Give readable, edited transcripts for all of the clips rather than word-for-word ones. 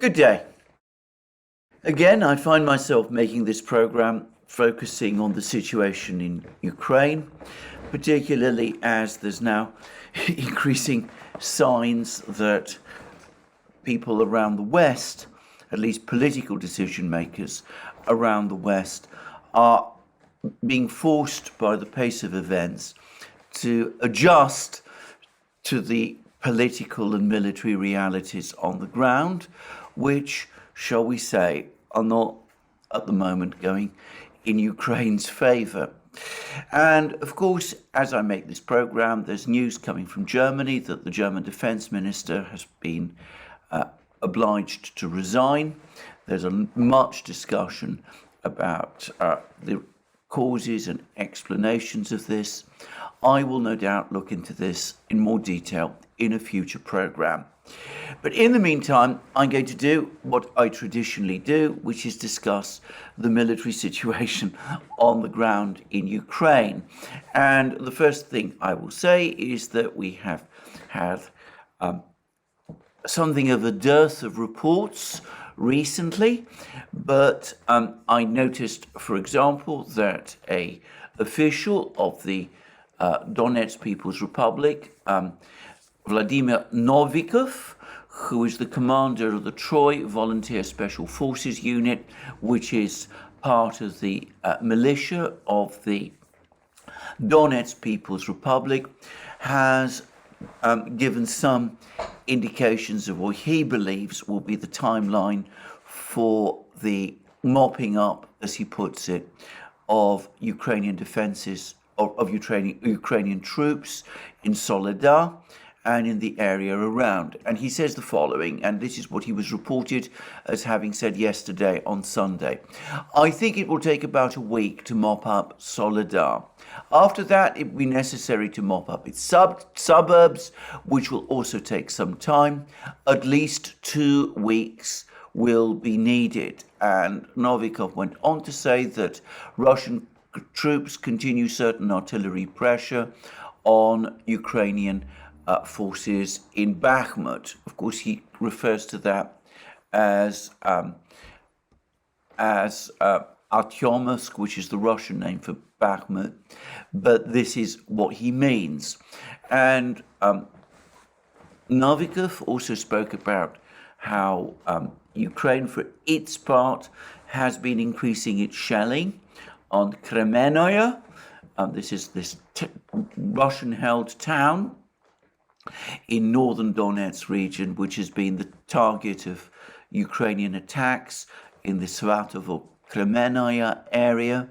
Good day. Again, I find myself making this program focusing on the situation in Ukraine, particularly as there's now increasing signs that people around the West, at least political decision makers around the West, are being forced by the pace of events to adjust to the political and military realities on the ground, which, shall we say, are not at the moment going in Ukraine's favour. And of course, as I make this programme, there's news coming from Germany that the German defence minister has been obliged to resign. There's much discussion about the causes and explanations of this. I will no doubt look into this in more detail in a future programme. But in the meantime, I'm going to do what I traditionally do, which is discuss the military situation on the ground in Ukraine. And the first thing I will say is that we have had something of a dearth of reports recently, but I noticed, for example, that an official of the Donetsk People's Republic, Vladimir Novikov, who is the commander of the Troy Volunteer Special Forces Unit, which is part of the militia of the Donetsk People's Republic, has given some indications of what he believes will be the timeline for the mopping up, as he puts it, of Ukrainian defenses, of Ukrainian troops in Soledar and in the area around. And he says the following, and this is what he was reported as having said yesterday on Sunday. I think it will take about a week to mop up Soledar. After that, it will be necessary to mop up its suburbs, which will also take some time. At least 2 weeks will be needed. And Novikov went on to say that Russian troops continue certain artillery pressure on Ukrainian forces in Bakhmut. Of course, he refers to that as Artyomovsk, which is the Russian name for Bakhmut, but this is what he means. And Novikov also spoke about how Ukraine, for its part, has been increasing its shelling on Kremenaya. This is this Russian-held town in northern Donetsk region, which has been the target of Ukrainian attacks in the Svatovo-Kremenaya area.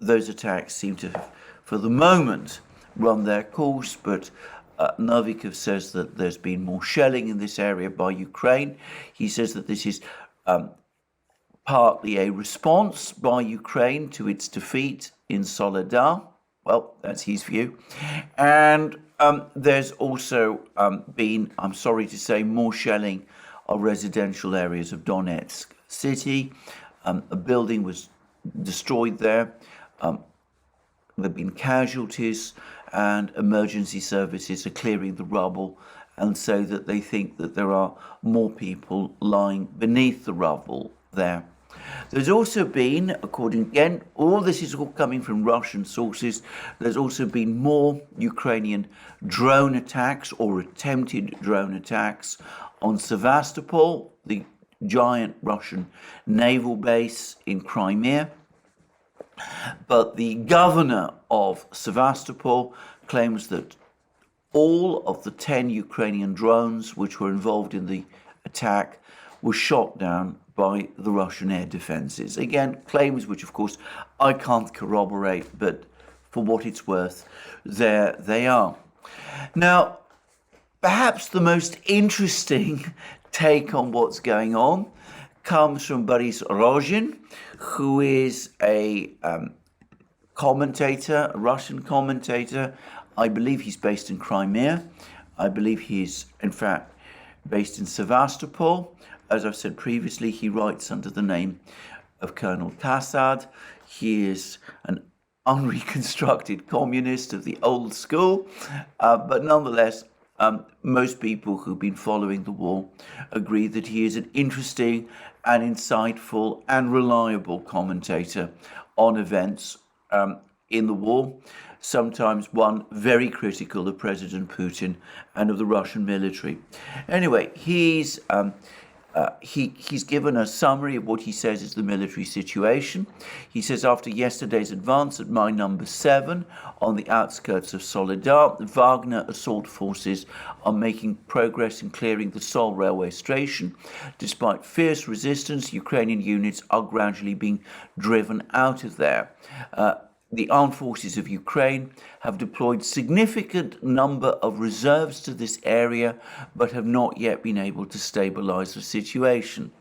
Those attacks seem to have, for the moment, run their course, but Novikov says that there's been more shelling in this area by Ukraine. He says that this is partly a response by Ukraine to its defeat in Soledar. Well, that's his view. And there's also been, I'm sorry to say, more shelling of residential areas of Donetsk city. A building was destroyed there. There have been casualties, and emergency services are clearing the rubble, and so that they think that there are more people lying beneath the rubble there. There's also been, according, again, all this is all coming from Russian sources, there's also been more Ukrainian drone attacks or attempted drone attacks on Sevastopol, the giant Russian naval base in Crimea. But the governor of Sevastopol claims that all of the 10 Ukrainian drones which were involved in the attack were shot down by the Russian air defenses. Again, claims which, of course, I can't corroborate, but for what it's worth, there they are. Now, perhaps the most interesting take on what's going on comes from Boris Rozhin, who is a commentator, a Russian commentator. I believe he's based in Crimea. I believe he's, in fact, based in Sevastopol. As I've said previously, he writes under the name of Colonel Kassad. He is an unreconstructed communist of the old school, but nonetheless, most people who've been following the war agree that he is an interesting and insightful and reliable commentator on events in the war, sometimes one very critical of President Putin and of the Russian military. Anyway, he's given a summary of what he says is the military situation. He says after yesterday's advance at mine number 7 on the outskirts of Soledar, the Wagner assault forces are making progress in clearing the Sol railway station. Despite fierce resistance, Ukrainian units are gradually being driven out of there. The armed forces of Ukraine have deployed significant number of reserves to this area, but have not yet been able to stabilize the situation.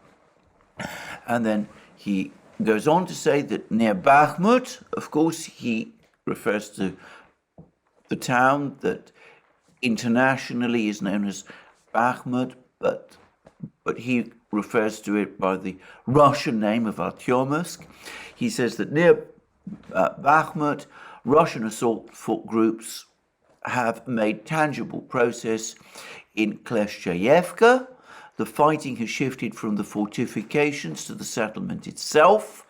And then he goes on to say that near Bakhmut, of course, he refers to the town that internationally is known as Bakhmut, but he refers to it by the Russian name of Artyomsk. He says that near Bakhmut, Russian assault groups have made tangible progress in Kleshchayevka. The fighting has shifted from the fortifications to the settlement itself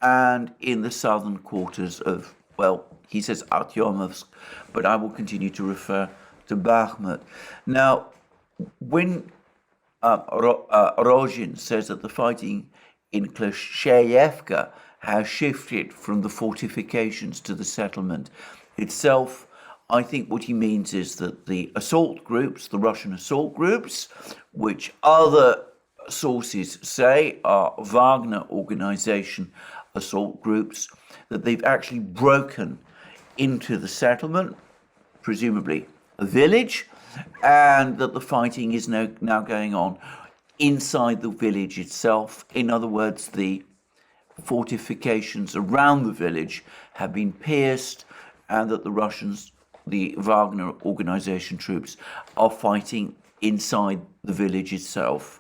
and in the southern quarters of, well, he says Artyomsk, but I will continue to refer to Bakhmut. Now, when Rogin says that the fighting in Kleshchayevka has shifted from the fortifications to the settlement itself, I think what he means is that the assault groups, the Russian assault groups, which other sources say are Wagner organization assault groups, that they've actually broken into the settlement, presumably a village, and that the fighting is now going on inside the village itself. In other words, the fortifications around the village have been pierced, and that the Russians, the Wagner organization troops, are fighting inside the village itself.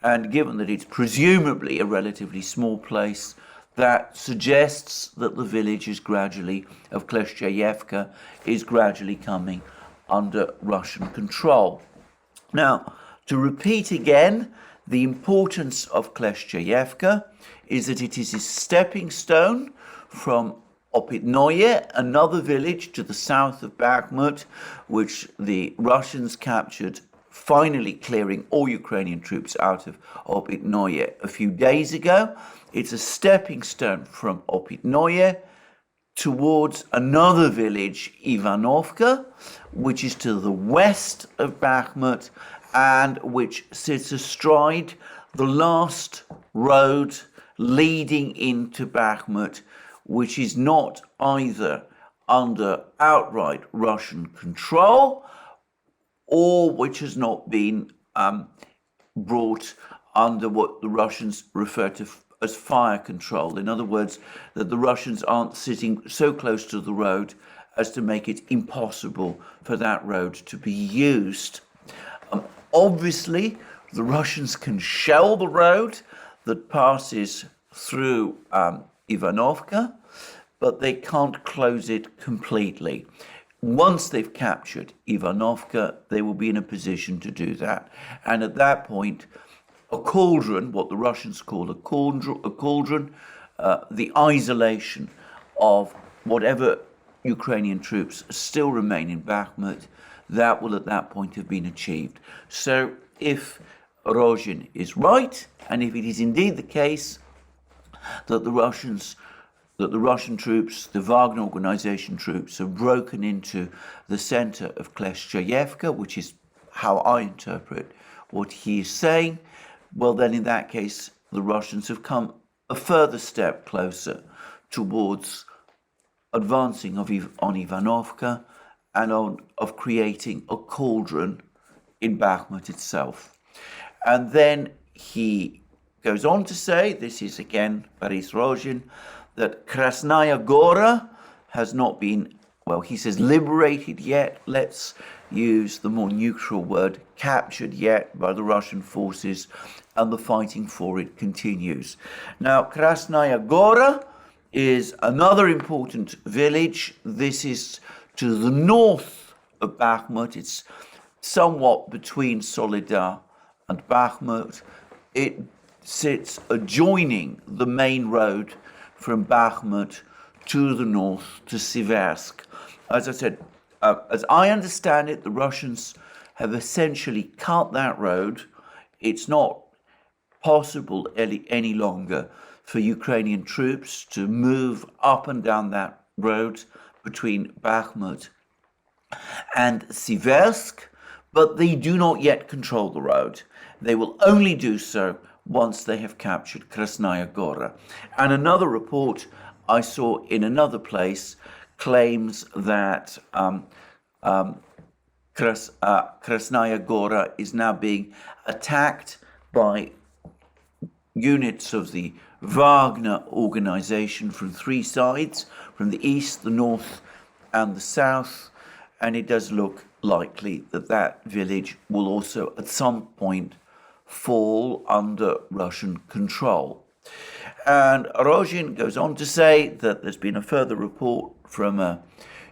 And given that it's presumably a relatively small place, that suggests that the village is gradually, of Kleshchayevka, is gradually coming under Russian control. Now, to repeat again, the importance of Kleshchayevka is that it is a stepping stone from Opitnoye, another village to the south of Bakhmut, which the Russians captured, finally clearing all Ukrainian troops out of Opitnoye a few days ago. It's a stepping stone from Opitnoye towards another village, Ivanovka, which is to the west of Bakhmut and which sits astride the last road leading into Bakhmut, which is not either under outright Russian control or which has not been brought under what the Russians refer to as fire control. In other words, that the Russians aren't sitting so close to the road as to make it impossible for that road to be used. Obviously, the Russians can shell the road that passes through Ivanovka, but they can't close it completely. Once they've captured Ivanovka, they will be in a position to do that. And at that point, a cauldron, what the Russians call a cauldron, the isolation of whatever Ukrainian troops still remain in Bakhmut, that will at that point have been achieved. So if Rogin is right, and if it is indeed the case that the Russian troops, the Wagner organization troops, have broken into the center of Kleshchayevka, which is how I interpret what he is saying, well, then in that case, the Russians have come a further step closer towards advancing on Ivanovka and of creating a cauldron in Bakhmut itself. And then he goes on to say, this is again Boris Rogin, that Krasnaya Gora has not been, well, he says liberated yet. Let's use the more neutral word, captured yet by the Russian forces, and the fighting for it continues. Now, Krasnaya Gora is another important village. This is to the north of Bakhmut. It's somewhat between Soledar and Bakhmut. It sits adjoining the main road from Bakhmut to the north to Siversk. As I said, as I understand it, the Russians have essentially cut that road. It's not possible any longer for Ukrainian troops to move up and down that road between Bakhmut and Siversk, but they do not yet control the road. They will only do so once they have captured Krasnaya Gora. And another report I saw in another place claims that Krasnaya Gora is now being attacked by units of the Wagner organization from three sides, from the east, the north, and the south, and it does look likely that that village will also at some point fall under Russian control. And Rogin goes on to say that there's been a further report from a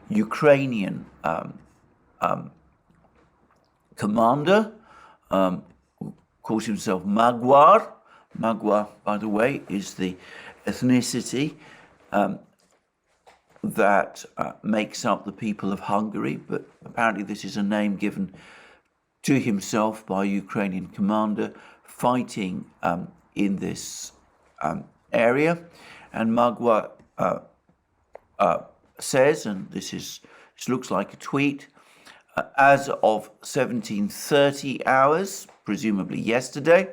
Ukrainian commander who calls himself Magwar. Magwar, by the way, is the ethnicity that makes up the people of Hungary, but apparently this is a name given to himself by a Ukrainian commander fighting in this area. And Magwar says, and this looks like a tweet, as of 1730 hours, presumably yesterday,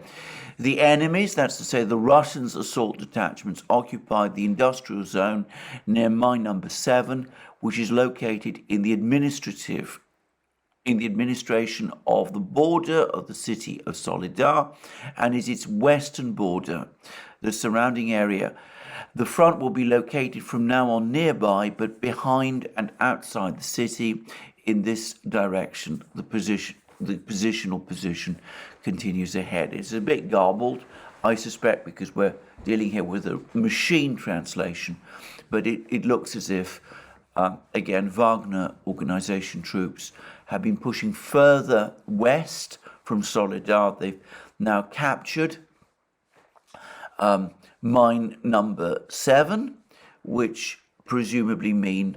the enemies, that's to say the Russians' assault detachments, occupied the industrial zone near mine number 7, which is located in the administration of the border of the city of Soledar and is its western border, the surrounding area. The front will be located from now on nearby, but behind and outside the city in this direction. The positional position continues ahead. It's a bit garbled, I suspect, because we're dealing here with a machine translation, but it looks as if, again, Wagner organization troops have been pushing further west from Soledar. They've now captured mine number 7, which presumably mean,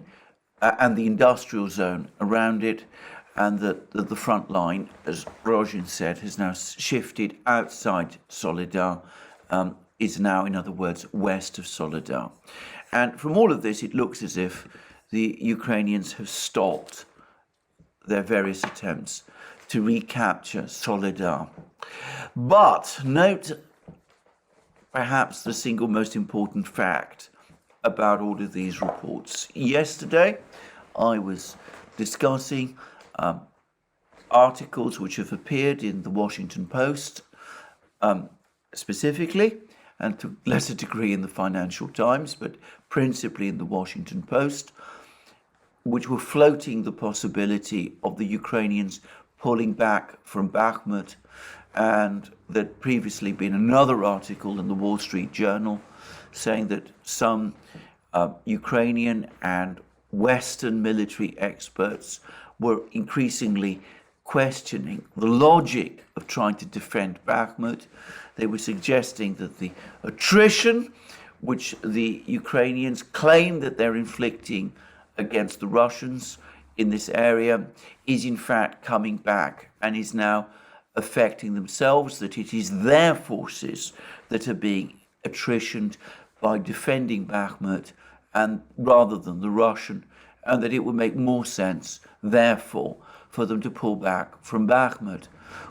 and the industrial zone around it, and that the front line, as Rogin said, has now shifted outside Soledar, is now, in other words, west of Soledar. And from all of this, it looks as if the Ukrainians have stopped their various attempts to recapture Soledar. But note perhaps the single most important fact about all of these reports. Yesterday, I was discussing articles which have appeared in the Washington Post specifically, and to a lesser degree in the Financial Times, but principally in the Washington Post, which were floating the possibility of the Ukrainians pulling back from Bakhmut. And there'd previously been another article in the Wall Street Journal saying that some Ukrainian and Western military experts were increasingly questioning the logic of trying to defend Bakhmut. They were suggesting that the attrition which the Ukrainians claim that they're inflicting against the Russians in this area is in fact coming back and is now affecting themselves, that it is their forces that are being attritioned by defending Bakhmut and rather than the Russian, and that it would make more sense, therefore, for them to pull back from Bakhmut.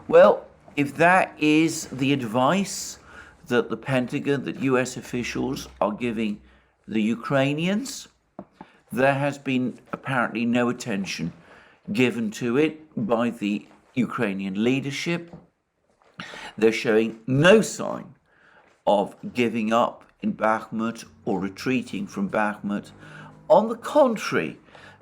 Well, if that is the advice that the Pentagon, that US officials are giving the Ukrainians, there has been apparently no attention given to it by the Ukrainian leadership. They're showing no sign of giving up in Bakhmut or retreating from Bakhmut. On the contrary,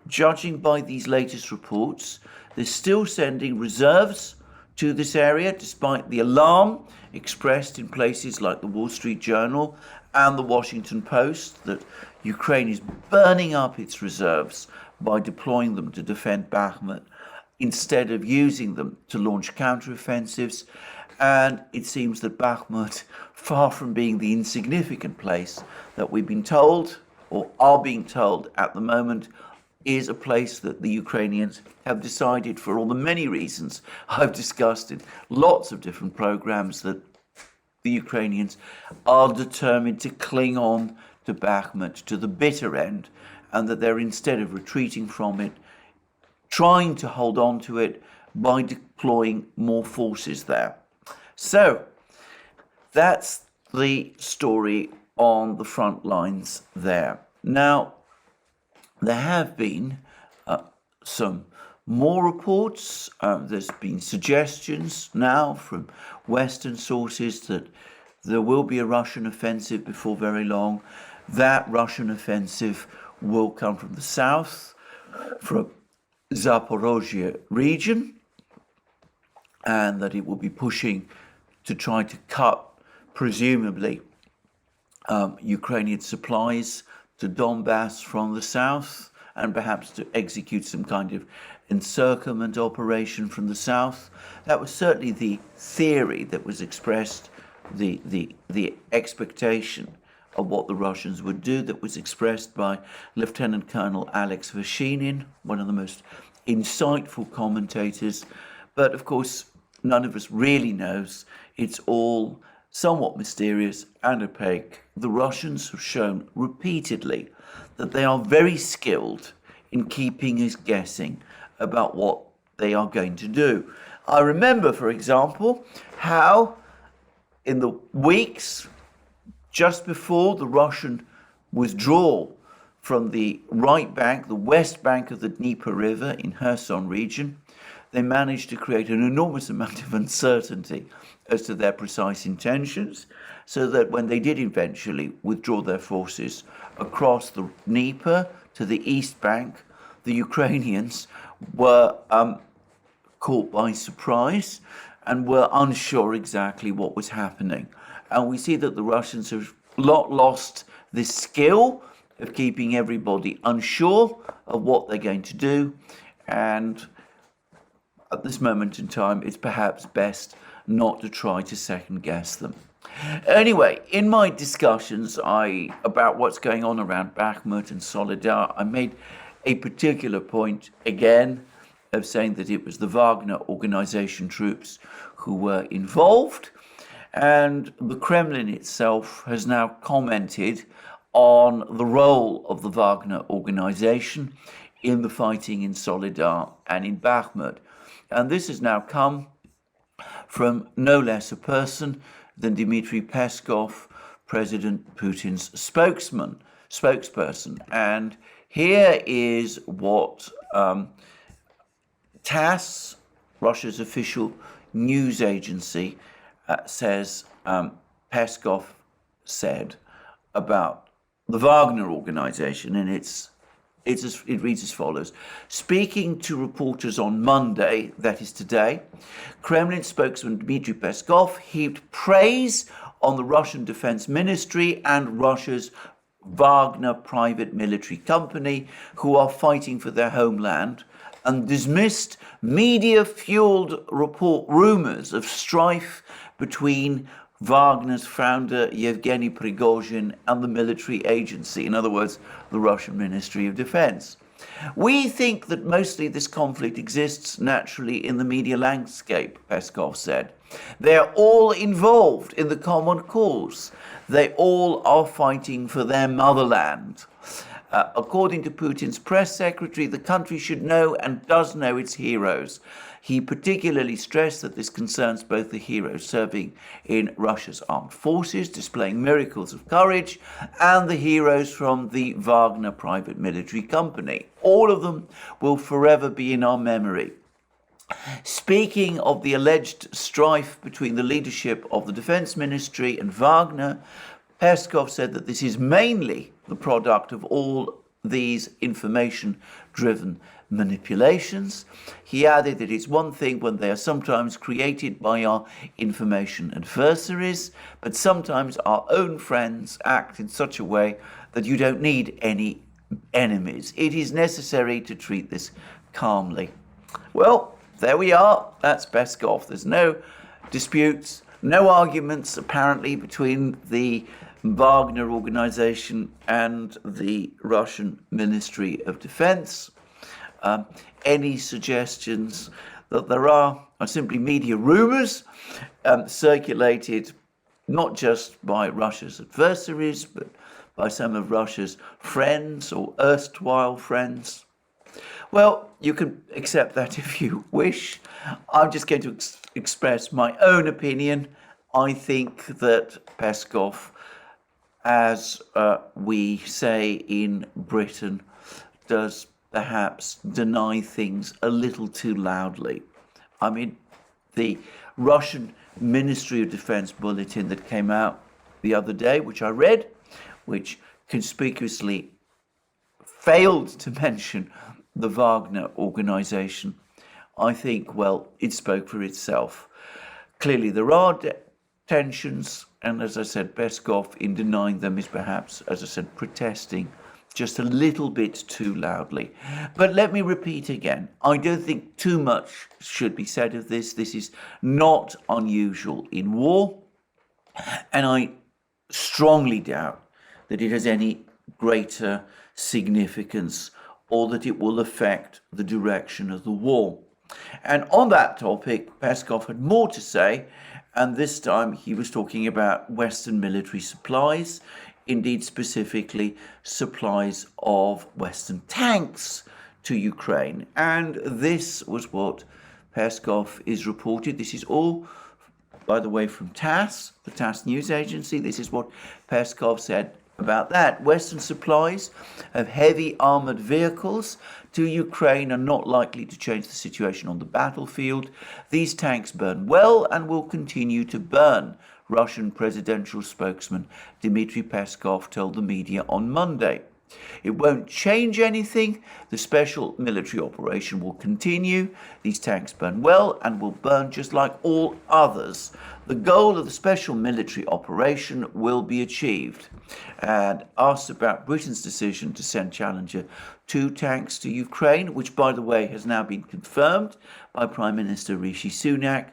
judging by these latest reports, they're still sending reserves to this area, despite the alarm expressed in places like the Wall Street Journal and the Washington Post that Ukraine is burning up its reserves by deploying them to defend Bakhmut. instead of using them to launch counteroffensives. And it seems that Bakhmut, far from being the insignificant place that we've been told, or are being told at the moment, is a place that the Ukrainians have decided, for all the many reasons I've discussed in lots of different programs, that the Ukrainians are determined to cling on to Bakhmut to the bitter end, and that they're, instead of retreating from it, trying to hold on to it by deploying more forces there. So that's the story on the front lines there. Now, there have been some more reports. There's been suggestions now from Western sources that there will be a Russian offensive before very long. That Russian offensive will come from the south, from Zaporozhye region, and that it will be pushing to try to cut, presumably, Ukrainian supplies to Donbass from the south, and perhaps to execute some kind of encirclement operation from the south. That was certainly the theory that was expressed, the expectation of what the Russians would do, that was expressed by Lieutenant Colonel Alex Vershinin, one of the most insightful commentators. But of course, none of us really knows. It's all somewhat mysterious and opaque. The Russians have shown repeatedly that they are very skilled in keeping us guessing about what they are going to do. I remember, for example, how in the weeks just before the Russian withdrawal from the right bank, the west bank of the Dnieper River in Kherson region, they managed to create an enormous amount of uncertainty as to their precise intentions, so that when they did eventually withdraw their forces across the Dnieper to the east bank, the Ukrainians were caught by surprise and were unsure exactly what was happening. And we see that the Russians have not lost this skill of keeping everybody unsure of what they're going to do. And at this moment in time, it's perhaps best not to try to second guess them. Anyway, in my discussions about what's going on around Bakhmut and Soledar, I made a particular point, again, of saying that it was the Wagner organization troops who were involved. And the Kremlin itself has now commented on the role of the Wagner organization in the fighting in Soledar and in Bakhmut. And this has now come from no less a person than Dmitry Peskov, President Putin's spokesperson. And here is what TASS, Russia's official news agency, says Peskov said about the Wagner organization, and it reads as follows. Speaking to reporters on Monday, that is today, Kremlin spokesman Dmitry Peskov heaped praise on the Russian Defense Ministry and Russia's Wagner private military company, who are fighting for their homeland, and dismissed media-fueled rumors of strife between Wagner's founder Yevgeny Prigozhin and the military agency, in other words, the Russian Ministry of Defense. We think that mostly this conflict exists naturally in the media landscape, Peskov said. They are all involved in the common cause. They all are fighting for their motherland. According to Putin's press secretary, the country should know and does know its heroes. He particularly stressed that this concerns both the heroes serving in Russia's armed forces, displaying miracles of courage, and the heroes from the Wagner private military company. All of them will forever be in our memory. Speaking of the alleged strife between the leadership of the Defense Ministry and Wagner, Peskov said that this is mainly the product of all these information-driven manipulations. He added that it's one thing when they are sometimes created by our information adversaries, but sometimes our own friends act in such a way that you don't need any enemies. It is necessary to treat this calmly. Well, there we are. That's Peskov. There's no disputes, no arguments apparently between the Wagner organization and the Russian Ministry of Defense. Any suggestions that there are simply media rumors circulated not just by Russia's adversaries, but by some of Russia's friends or erstwhile friends. Well, you can accept that if you wish. I'm just going to express my own opinion. I think that Peskov, as we say in Britain, does perhaps deny things a little too loudly. I mean, the Russian Ministry of Defense bulletin that came out the other day, which I read, which conspicuously failed to mention the Wagner organization, I think, well, it spoke for itself. Clearly, there are tensions, and as I said, Peskov, in denying them, is perhaps, as I said, protesting just a little bit too loudly. But let me repeat again, I don't think too much should be said of this. This is not unusual in war, and I strongly doubt that it has any greater significance or that it will affect the direction of the war. And on that topic, Peskov had more to say, and this time he was talking about Western military supplies, indeed specifically supplies of Western tanks to Ukraine. And this was what Peskov is reported. This is all, by the way, from TASS, the TASS news agency. This is what Peskov said about that. Western supplies of heavy armored vehicles to Ukraine are not likely to change the situation on the battlefield. These tanks burn well and will continue to burn, Russian presidential spokesman Dmitry Peskov told the media on Monday. It won't change anything. The special military operation will continue. These tanks burn well and will burn just like all others. The goal of the special military operation will be achieved. And asked about Britain's decision to send Challenger 2 tanks to Ukraine, which, by the way, has now been confirmed by Prime Minister Rishi Sunak,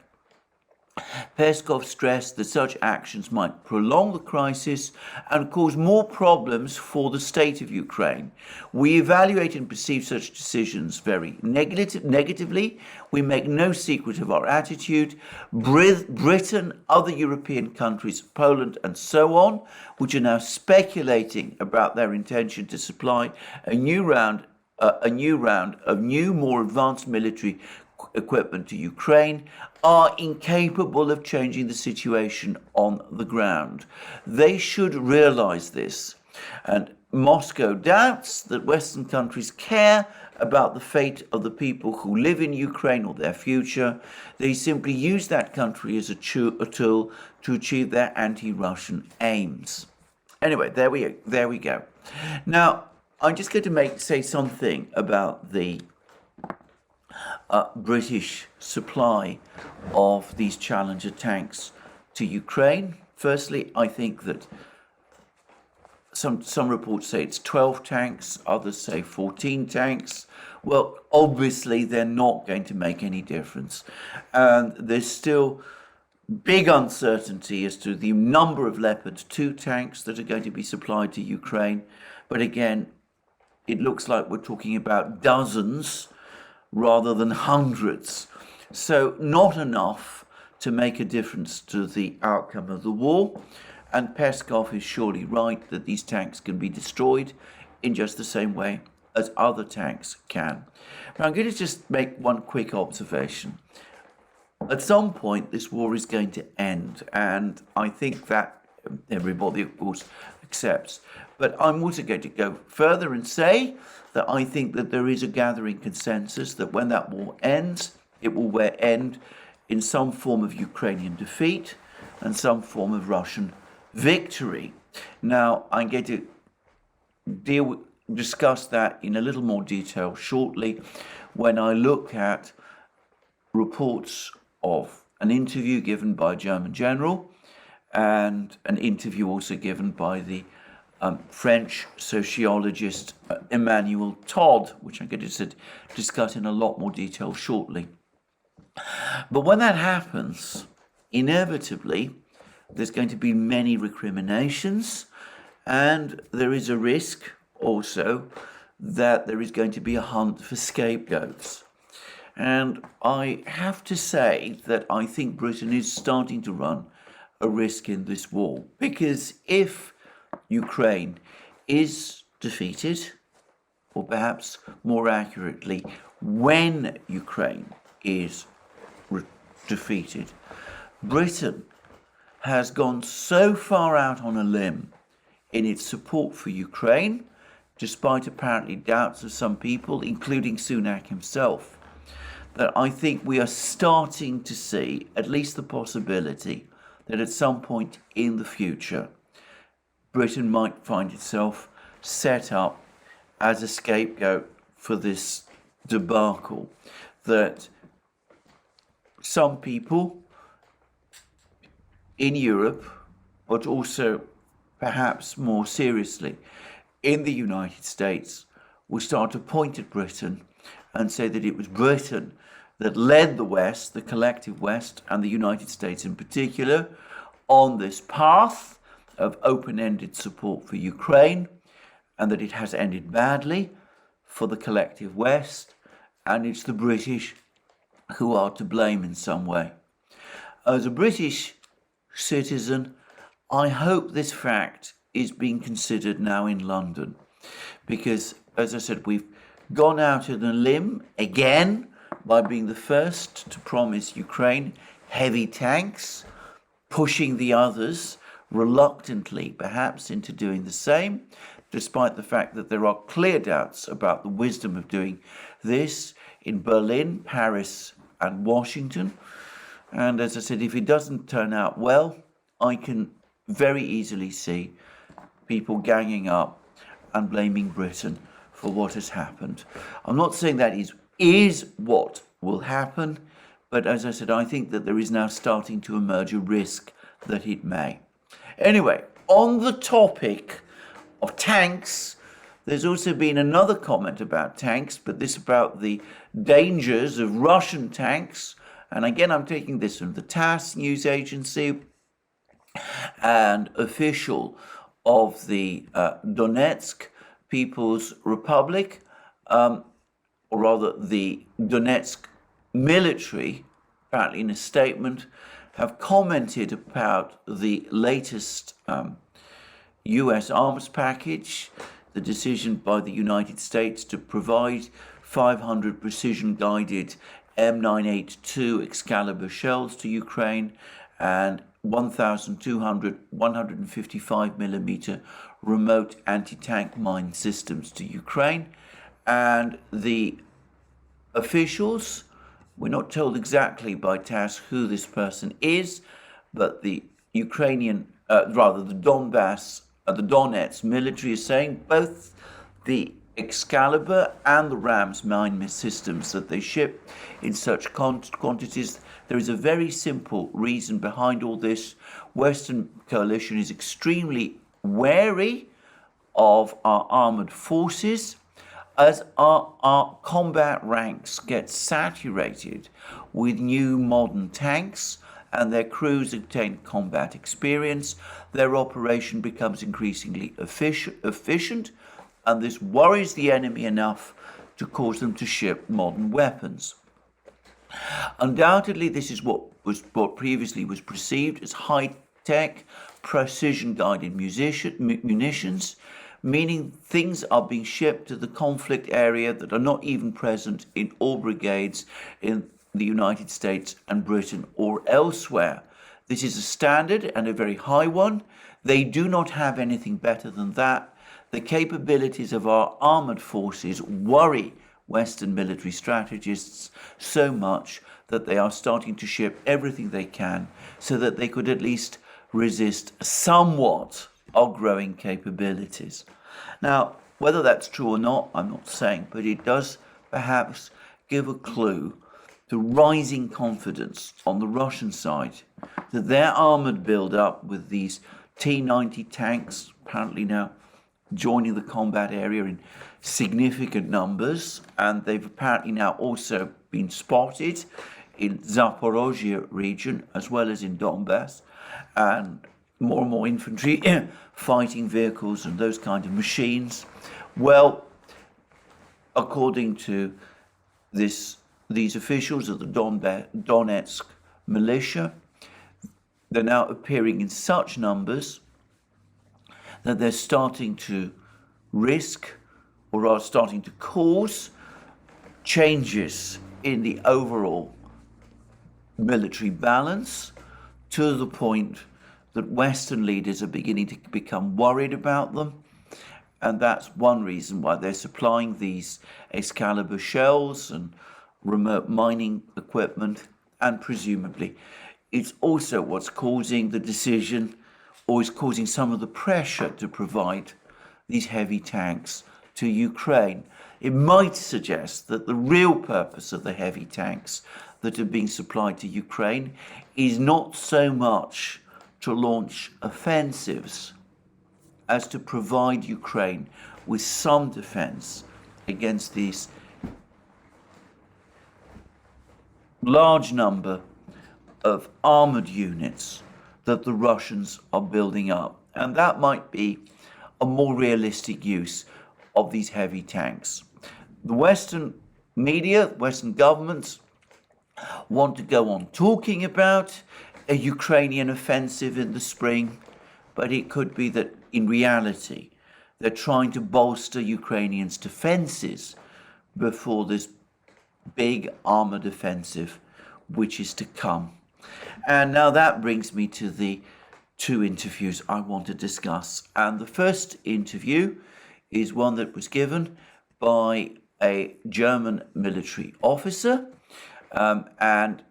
Peskov stressed that such actions might prolong the crisis and cause more problems for the state of Ukraine. We evaluate and perceive such decisions very negatively. We make no secret of our attitude. Britain, other European countries, Poland and so on, which are now speculating about their intention to supply a new round of new, more advanced military equipment to Ukraine, are incapable of changing the situation on the ground. They should realize this. And Moscow doubts that Western countries care about the fate of the people who live in Ukraine or their future. They simply use that country as a tool to achieve their anti-Russian aims. Anyway, there we go. Now, I'm just going to say something about the British supply of these Challenger tanks to Ukraine. Firstly, I think that some reports say it's 12 tanks, others say 14 tanks. Well, obviously they're not going to make any difference. And there's still big uncertainty as to the number of Leopard 2 tanks that are going to be supplied to Ukraine. But again, it looks like we're talking about dozens rather than hundreds. So not enough to make a difference to the outcome of the war. And Peskov is surely right that these tanks can be destroyed in just the same way as other tanks can. Now, I'm going to just make one quick observation. At some point, this war is going to end, and I think that everybody, of course, accepts. But I'm also going to go further and say that I think that there is a gathering consensus that when that war ends, it will end in some form of Ukrainian defeat and some form of Russian victory. Now, I'm going to discuss that in a little more detail shortly when I look at reports of an interview given by a German general and an interview also given by the French sociologist Emmanuel Todd, which I'm going to discuss in a lot more detail shortly. But when that happens, inevitably, there's going to be many recriminations, and there is a risk also that there is going to be a hunt for scapegoats. And I have to say that I think Britain is starting to run a risk in this war, because if Ukraine is defeated, or perhaps more accurately, when Ukraine is defeated, Britain has gone so far out on a limb in its support for Ukraine, despite apparently doubts of some people, including Sunak himself, that I think we are starting to see at least the possibility that at some point in the future, Britain might find itself set up as a scapegoat for this debacle, that some people in Europe, but also perhaps more seriously in the United States, will start to point at Britain and say that it was Britain that led the West, the collective West, and the United States in particular, on this path of open-ended support for Ukraine, and that it has ended badly for the collective West, and it's the British who are to blame in some way. As a British citizen, I hope this fact is being considered now in London, because, as I said, we've gone out on a limb again by being the first to promise Ukraine heavy tanks, pushing the others reluctantly perhaps into doing the same, despite the fact that there are clear doubts about the wisdom of doing this in Berlin, Paris, and Washington. And as I said, if it doesn't turn out well, I can very easily see people ganging up and blaming Britain for what has happened. I'm not saying that is what will happen, but as I said, I think that there is now starting to emerge a risk that it may. Anyway, on the topic of tanks, there's also been another comment about tanks, but this about the dangers of Russian tanks. And again, I'm taking this from the TASS news agency, and official of the Donetsk People's Republic, or rather the Donetsk military, apparently in a statement, have commented about the latest US arms package, the decision by the United States to provide 500 precision-guided M982 Excalibur shells to Ukraine and 1,200 155mm remote anti-tank mine systems to Ukraine. And the officials, we're not told exactly by TASS who this person is, but the Ukrainian, the Donetsk military is saying both the Excalibur and the Rams mine systems that they ship in such quantities. There is a very simple reason behind all this. Western coalition is extremely wary of our armored forces as our combat ranks get saturated with new modern tanks and their crews obtain combat experience. Their operation becomes increasingly efficient, and this worries the enemy enough to cause them to ship modern weapons. Undoubtedly, this is what previously was perceived as high-tech, precision-guided munitions, meaning things are being shipped to the conflict area that are not even present in all brigades in the United States and Britain or elsewhere. This is a standard and a very high one. They do not have anything better than that. The capabilities of our armored forces worry Western military strategists so much that they are starting to ship everything they can so that they could at least resist somewhat our growing capabilities. Now, whether that's true or not, I'm not saying, but it does perhaps give a clue to rising confidence on the Russian side that their armored build-up with these T-90 tanks, apparently now joining the combat area in significant numbers, and they've apparently now also been spotted in Zaporozhye region as well as in Donbass, and more infantry fighting vehicles and those kind of machines. Well, according to these officials of the Donetsk militia, they're now appearing in such numbers that they're starting to risk, or are starting to cause, changes in the overall military balance, to the point that Western leaders are beginning to become worried about them. And that's one reason why they're supplying these Excalibur shells and remote mining equipment, and presumably it's also what's causing the decision, or is causing some of the pressure to provide these heavy tanks to Ukraine. It might suggest that the real purpose of the heavy tanks that are being supplied to Ukraine is not so much to launch offensives as to provide Ukraine with some defense against these large number of armored units that the Russians are building up. And that might be a more realistic use of these heavy tanks. The Western media, Western governments want to go on talking about a Ukrainian offensive in the spring, but it could be that in reality they're trying to bolster Ukrainians' defenses before this big armored offensive which is to come. And now that brings me to the two interviews I want to discuss. And the first interview is one that was given by a German military officer. And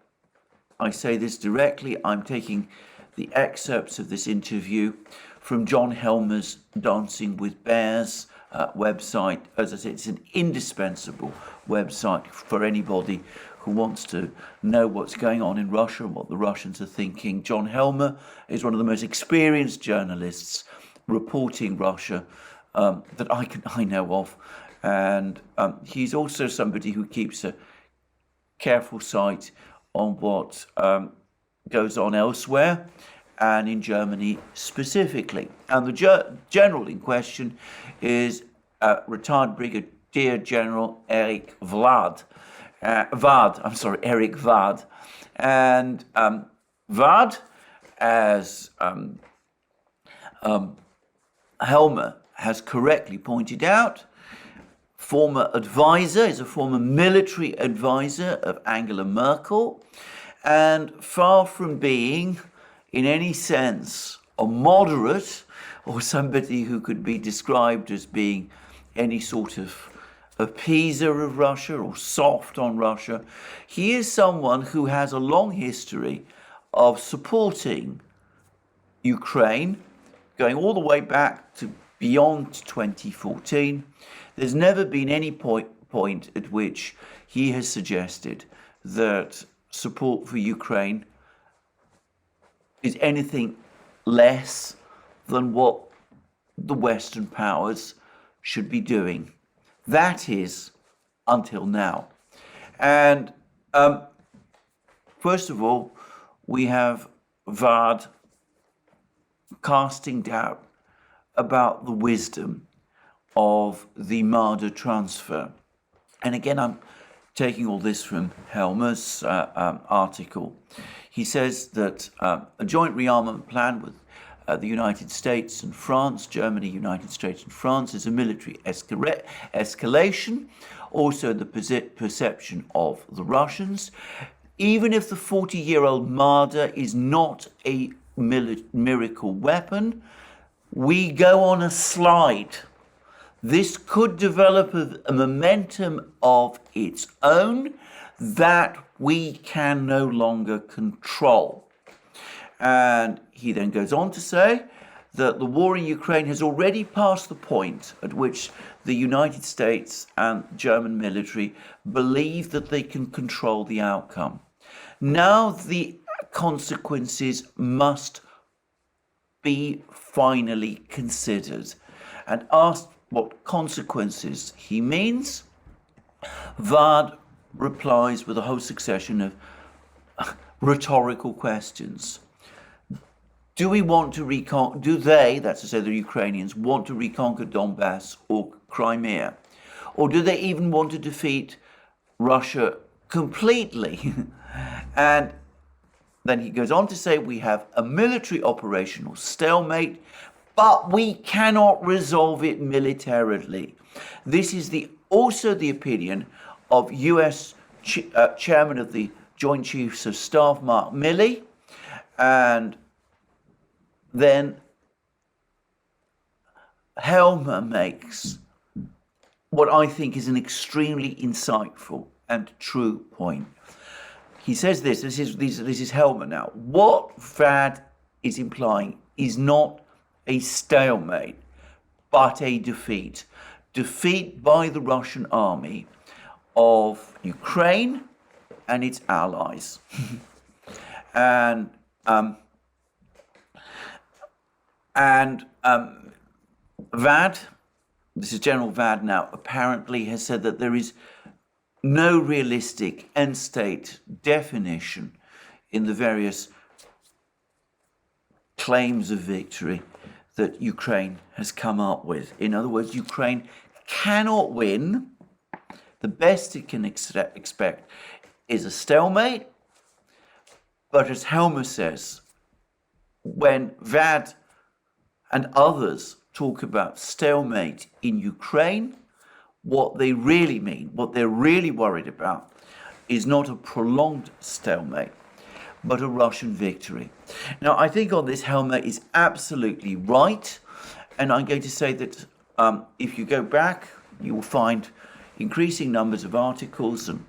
I say this directly, I'm taking the excerpts of this interview from John Helmer's Dancing with Bears website. As I said, it's an indispensable website for anybody who wants to know what's going on in Russia and what the Russians are thinking. John Helmer is one of the most experienced journalists reporting Russia that I know of, and he's also somebody who keeps a careful sight on what goes on elsewhere, and in Germany specifically. And the general in question is retired Brigadier General Eric Vard. Eric Vard. And Vard, as Helmer has correctly pointed out, is a former military advisor of Angela Merkel, and far from being in any sense a moderate or somebody who could be described as being any sort of appeaser of Russia or soft on Russia. He is someone who has a long history of supporting Ukraine, going all the way back to beyond 2014. There's never been any point at which he has suggested that support for Ukraine is anything less than what the Western powers should be doing. That is, until now. And first of all, we have Vard casting doubt about the wisdom of the Marder transfer. And again, I'm taking all this from Helmer's article. He says that a joint rearmament plan with the United States and France, Germany, United States and France, is a military escalation. Also the perception of the Russians. Even if the 40-year-old Marder is not a miracle weapon, we go on a slide. This could develop a momentum of its own that we can no longer control. And he then goes on to say that the war in Ukraine has already passed the point at which the United States and German military believe that they can control the outcome. Now the consequences must be finally considered. and asked what consequences he means, Vard replies with a whole succession of rhetorical questions. Do we want to reconquer, do they, that's to say the Ukrainians, want to reconquer Donbass or Crimea? Or do they even want to defeat Russia completely? And then he goes on to say, we have a military operational stalemate, but we cannot resolve it militarily. This is also the opinion of US Chairman of the Joint Chiefs of Staff, Mark Milley, and then Helmer makes what I think is an extremely insightful and true point. He says this is Helmer now. What Vad is implying is not a stalemate, but a defeat. Defeat by the Russian army of Ukraine and its allies. And Vad, this is General Vad now, apparently has said that there is no realistic end state definition in the various claims of victory that Ukraine has come up with. In other words, Ukraine cannot win. The best it can expect is a stalemate. But as Helmer says, when Vad and others talk about stalemate in Ukraine, what they really mean, what they're really worried about, is not a prolonged stalemate, but a Russian victory. Now, I think on this, Helmer is absolutely right. And I'm going to say that if you go back, you will find increasing numbers of articles and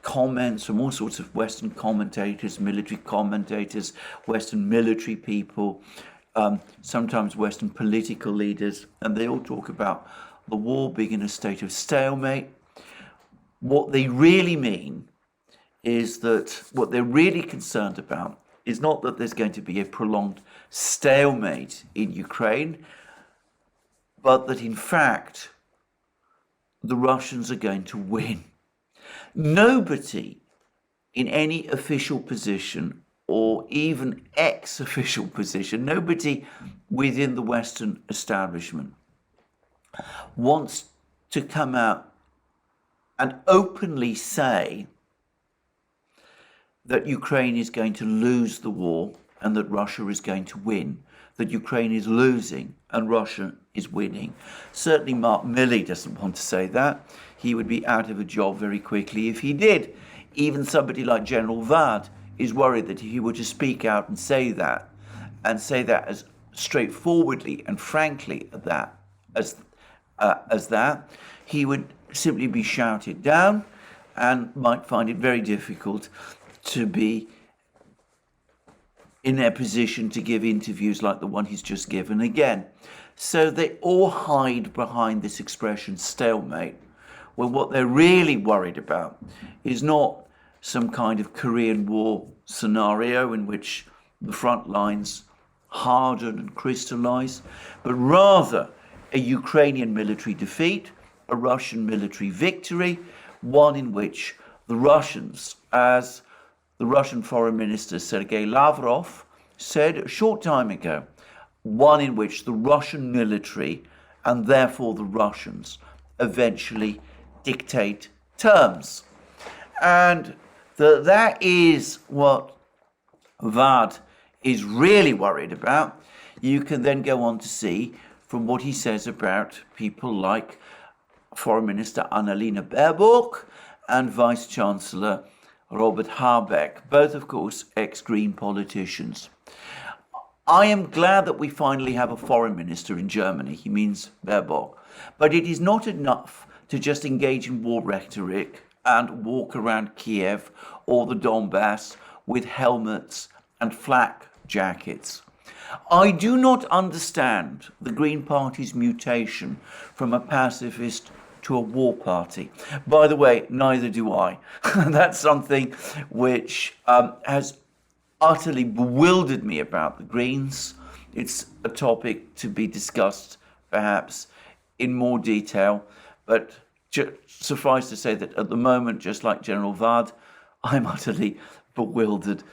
comments from all sorts of Western commentators, military commentators, Western military people, sometimes Western political leaders, and they all talk about the war being in a state of stalemate. What they really mean is that what they're really concerned about is not that there's going to be a prolonged stalemate in Ukraine, but that in fact the Russians are going to win. Nobody in any official position or even ex-official position, nobody within the Western establishment wants to come out and openly say that Ukraine is going to lose the war and that Russia is going to win, that Ukraine is losing and Russia is winning. Certainly Mark Milley doesn't want to say that. He would be out of a job very quickly if he did. Even somebody like General Vad is worried that if he were to speak out and say that as straightforwardly and frankly as that, he would simply be shouted down and might find it very difficult to be in their position to give interviews like the one he's just given again. So they all hide behind this expression stalemate, when what they're really worried about is not some kind of Korean War scenario in which the front lines harden and crystallize, but rather a Ukrainian military defeat, a Russian military victory, one in which the Russians, as the Russian Foreign Minister Sergei Lavrov said a short time ago, one in which the Russian military and therefore the Russians eventually dictate terms. And that is what Vad is really worried about. You can then go on to see from what he says about people like Foreign Minister Annalena Baerbock and Vice Chancellor Robert Habeck, both of course ex-Green politicians. I am glad that we finally have a foreign minister in Germany. He means Baerbock. But it is not enough to just engage in war rhetoric and walk around Kiev or the Donbass with helmets and flak jackets. I do not understand the Green Party's mutation from a pacifist to a war party. By the way, neither do I. That's something which has utterly bewildered me about the Greens. It's a topic to be discussed perhaps in more detail, but suffice to say that at the moment, just like General Vard, I'm utterly bewildered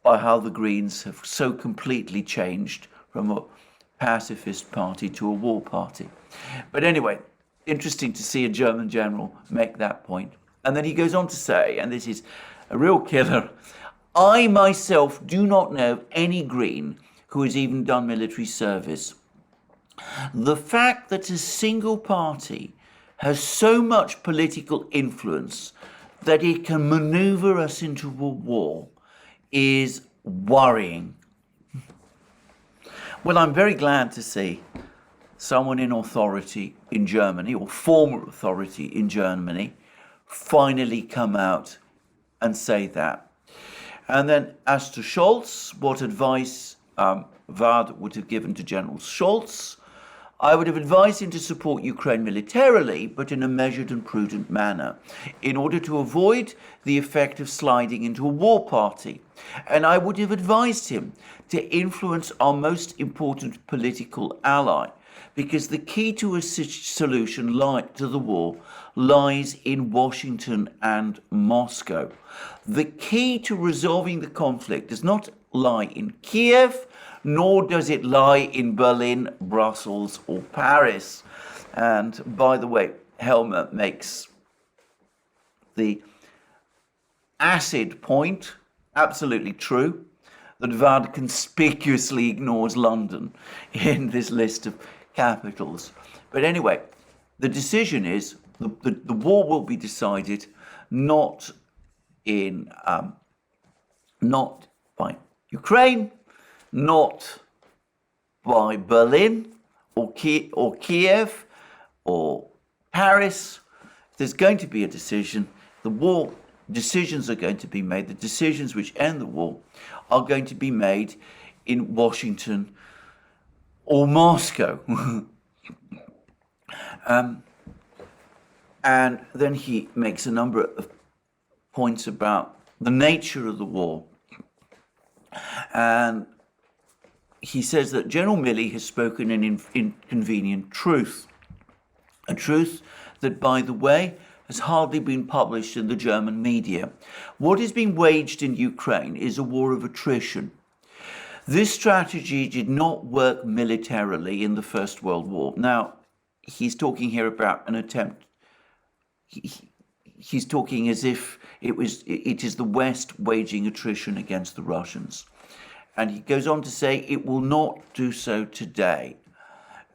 by how the Greens have so completely changed from a pacifist party to a war party. But anyway, interesting to see a German general make that point. And then he goes on to say, and this is a real killer, I myself do not know any Green who has even done military service. The fact that a single party has so much political influence that it can maneuver us into a war is worrying. Well, I'm very glad to see someone in authority in Germany, or former authority in Germany, finally come out and say that. And then as to Scholz, what advice Vard would have given to General Scholz, I would have advised him to support Ukraine militarily, but in a measured and prudent manner, in order to avoid the effect of sliding into a war party. And I would have advised him to influence our most important political ally, because the key to a solution to the war lies in Washington and Moscow. The key to resolving the conflict does not lie in Kiev, nor does it lie in Berlin, Brussels, or Paris. And by the way, Helmer makes the acid point, absolutely true, that Vard conspicuously ignores London in this list of capitals. But anyway, the decision is the war will be decided not by Ukraine, not by Berlin or Kiev or Paris. There's going to be a decision. The war decisions are going to be made. The decisions which end the war are going to be made in Washington or Moscow. And then he makes a number of points about the nature of the war. And he says that General Milley has spoken an inconvenient truth, a truth that, by the way, has hardly been published in the German media. What is being waged in Ukraine is a war of attrition. This strategy did not work militarily in the First World War. Now, he's talking here about an attempt. He's talking as if it is the West waging attrition against the Russians. And he goes on to say it will not do so today.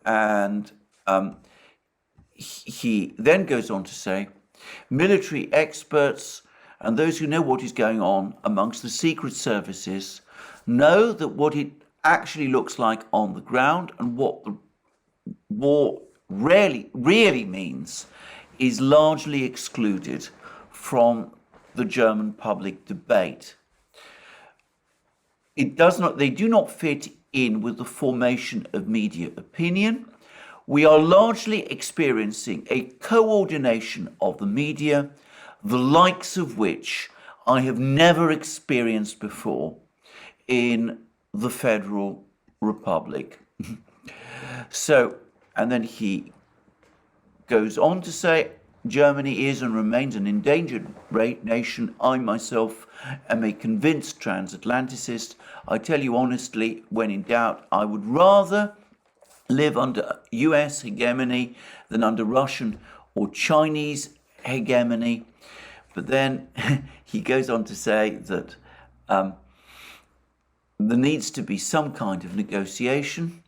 And he then goes on to say military experts and those who know what is going on amongst the secret services know that what it actually looks like on the ground and what the war really means is largely excluded from the German public debate. They do not fit in with the formation of media opinion. We are largely experiencing a coordination of the media, the likes of which I have never experienced before in the Federal Republic. So, and then he goes on to say, Germany is and remains an endangered nation. I myself am a convinced transatlanticist. I tell you honestly, when in doubt, I would rather live under US hegemony than under Russian or Chinese hegemony. But then he goes on to say that there needs to be some kind of negotiation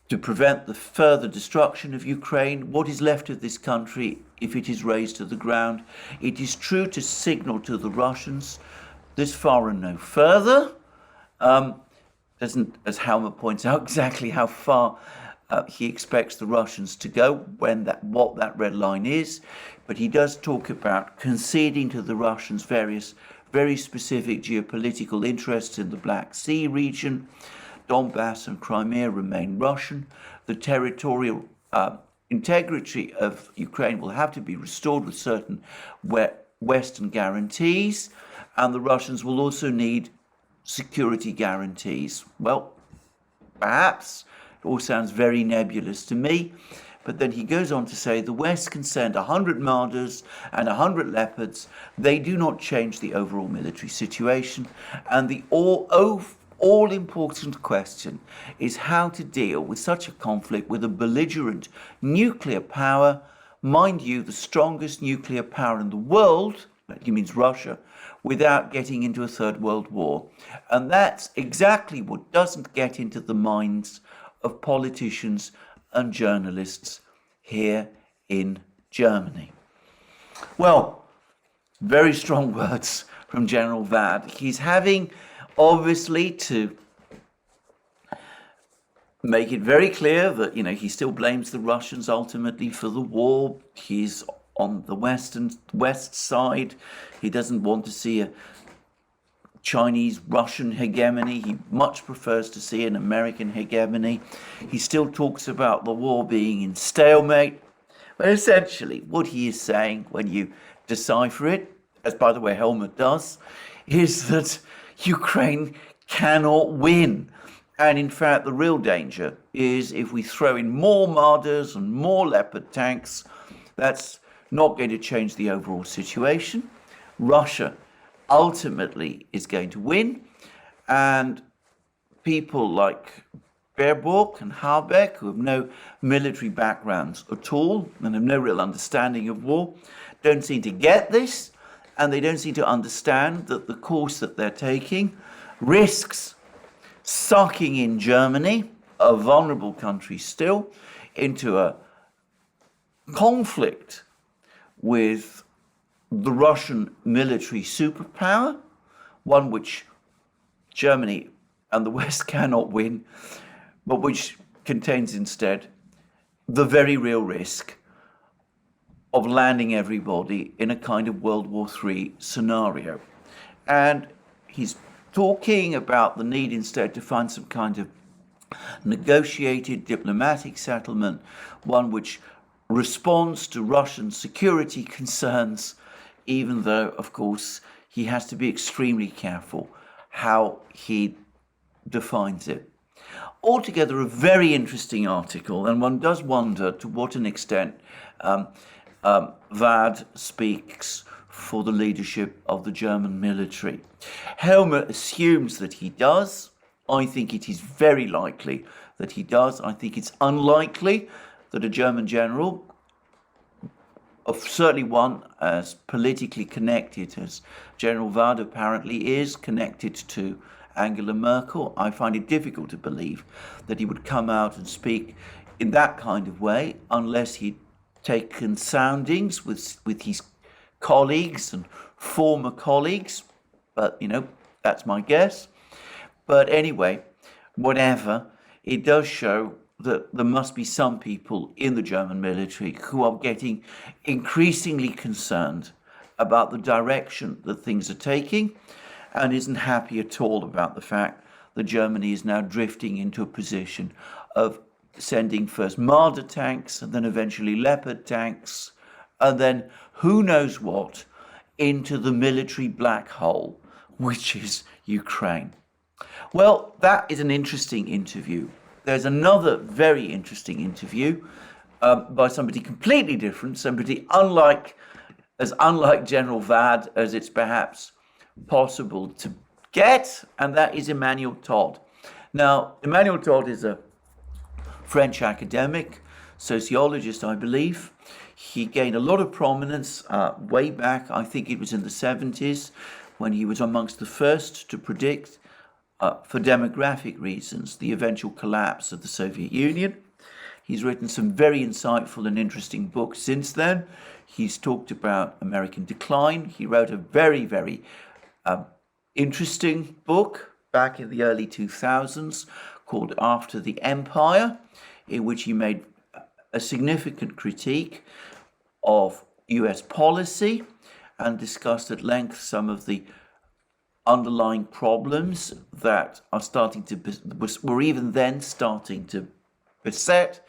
to prevent the further destruction of Ukraine. What is left of this country if it is razed to the ground? It is true to signal to the Russians this far and no further. Doesn't, as Helmer points out, exactly how far he expects the Russians to go, what that red line is, but he does talk about conceding to the Russians various very specific geopolitical interests in the Black Sea region. Donbass and Crimea remain Russian. The territorial integrity of Ukraine will have to be restored with certain Western guarantees, and the Russians will also need security guarantees. Well, perhaps it all sounds very nebulous to me. But then he goes on to say the West can send 100 Marders and 100 Leopards. They do not change the overall military situation. And the all-important question is how to deal with such a conflict with a belligerent nuclear power, mind you, the strongest nuclear power in the world, that means Russia, without getting into a third world war. And that's exactly what doesn't get into the minds of politicians and journalists here in Germany. Well, very strong words from General Vad. He's having, obviously, to make it very clear that, he still blames the Russians ultimately for the war. He's on the west side. He doesn't want to see a Chinese-Russian hegemony. He much prefers to see an American hegemony. He still talks about the war being in stalemate. But essentially, what he is saying, when you decipher it, as by the way Helmut does, is that Ukraine cannot win. And in fact, the real danger is if we throw in more Marders and more Leopard tanks, that's not going to change the overall situation. Russia ultimately is going to win, and people like Baerbock and Habeck, who have no military backgrounds at all and have no real understanding of war, don't seem to get this, and they don't seem to understand that the course that they're taking risks sucking in Germany, a vulnerable country still, into a conflict with the Russian military superpower, one which Germany and the West cannot win, but which contains instead the very real risk of landing everybody in a kind of World War III scenario. And he's talking about the need instead to find some kind of negotiated diplomatic settlement, one which responds to Russian security concerns, even though, of course, he has to be extremely careful how he defines it. Altogether, a very interesting article, and one does wonder to what an extent Vad speaks for the leadership of the German military. Helmut assumes that he does. I think it is very likely that he does. I think it's unlikely that a German general, certainly one as politically connected as General Vad apparently is, connected to Angela Merkel. I find it difficult to believe that he would come out and speak in that kind of way unless he'd taken soundings with his colleagues and former colleagues. But, that's my guess. But anyway, whatever, it does show that there must be some people in the German military who are getting increasingly concerned about the direction that things are taking and isn't happy at all about the fact that Germany is now drifting into a position of sending first Marder tanks and then eventually Leopard tanks and then who knows what into the military black hole, which is Ukraine. Well, that is an interesting interview. There's another very interesting interview by somebody completely different, somebody unlike General Vad as it's perhaps possible to get, and that is Emmanuel Todd. Now, Emmanuel Todd is a French academic, sociologist, I believe. He gained a lot of prominence way back, I think it was in the 70s, when he was amongst the first to predict, for demographic reasons, the eventual collapse of the Soviet Union. He's written some very insightful and interesting books since then. He's talked about American decline. He wrote a very, very interesting book back in the early 2000s called After the Empire, in which he made a significant critique of US policy and discussed at length some of the underlying problems that are were even then starting to beset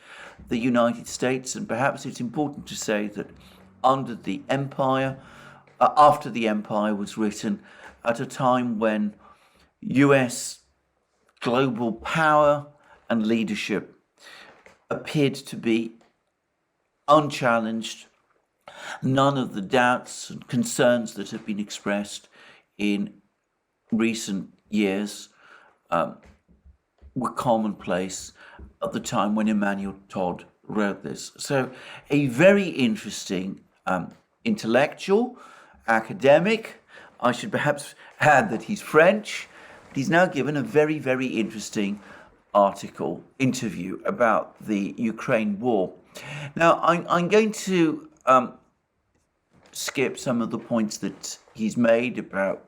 the United States. And perhaps it's important to say that under the empire, after the empire was written at a time when US global power and leadership appeared to be unchallenged. None of the doubts and concerns that have been expressed in recent years were commonplace at the time when Emmanuel Todd wrote this. So a very interesting intellectual, academic. I should perhaps add that he's French. He's now given a very, very interesting interview about the Ukraine war. Now, I'm going to skip some of the points that he's made about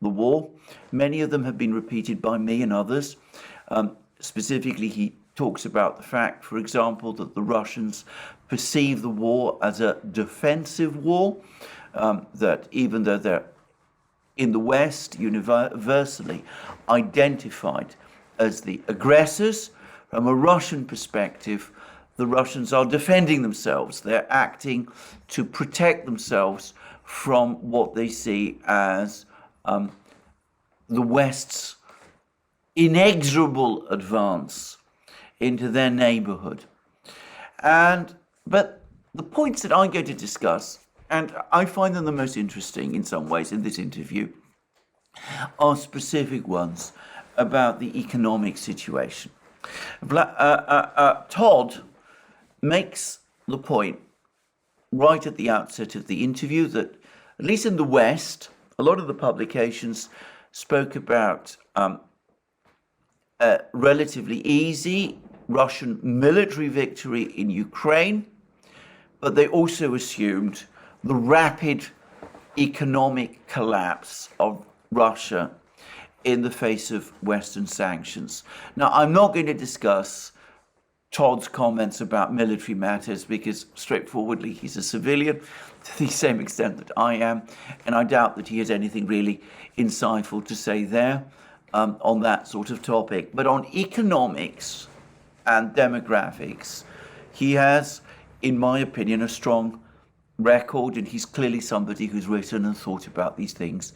the war. Many of them have been repeated by me and others. Specifically, he talks about the fact, for example, that the Russians perceive the war as a defensive war, that even though they're in the West universally identified as the aggressors, from a Russian perspective, the Russians are defending themselves. They're acting to protect themselves from what they see as the West's inexorable advance into their neighborhood. But the points that I'm going to discuss, and I find them the most interesting in some ways in this interview, are specific ones about the economic situation. Todd makes the point right at the outset of the interview that, at least in the West, a lot of the publications spoke about a relatively easy Russian military victory in Ukraine, but they also assumed the rapid economic collapse of Russia in the face of Western sanctions. Now, I'm not going to discuss Todd's comments about military matters because, straightforwardly, he's a civilian to the same extent that I am, and I doubt that he has anything really insightful to say there on that sort of topic. But on economics and demographics, he has, in my opinion, a strong record, and he's clearly somebody who's written and thought about these things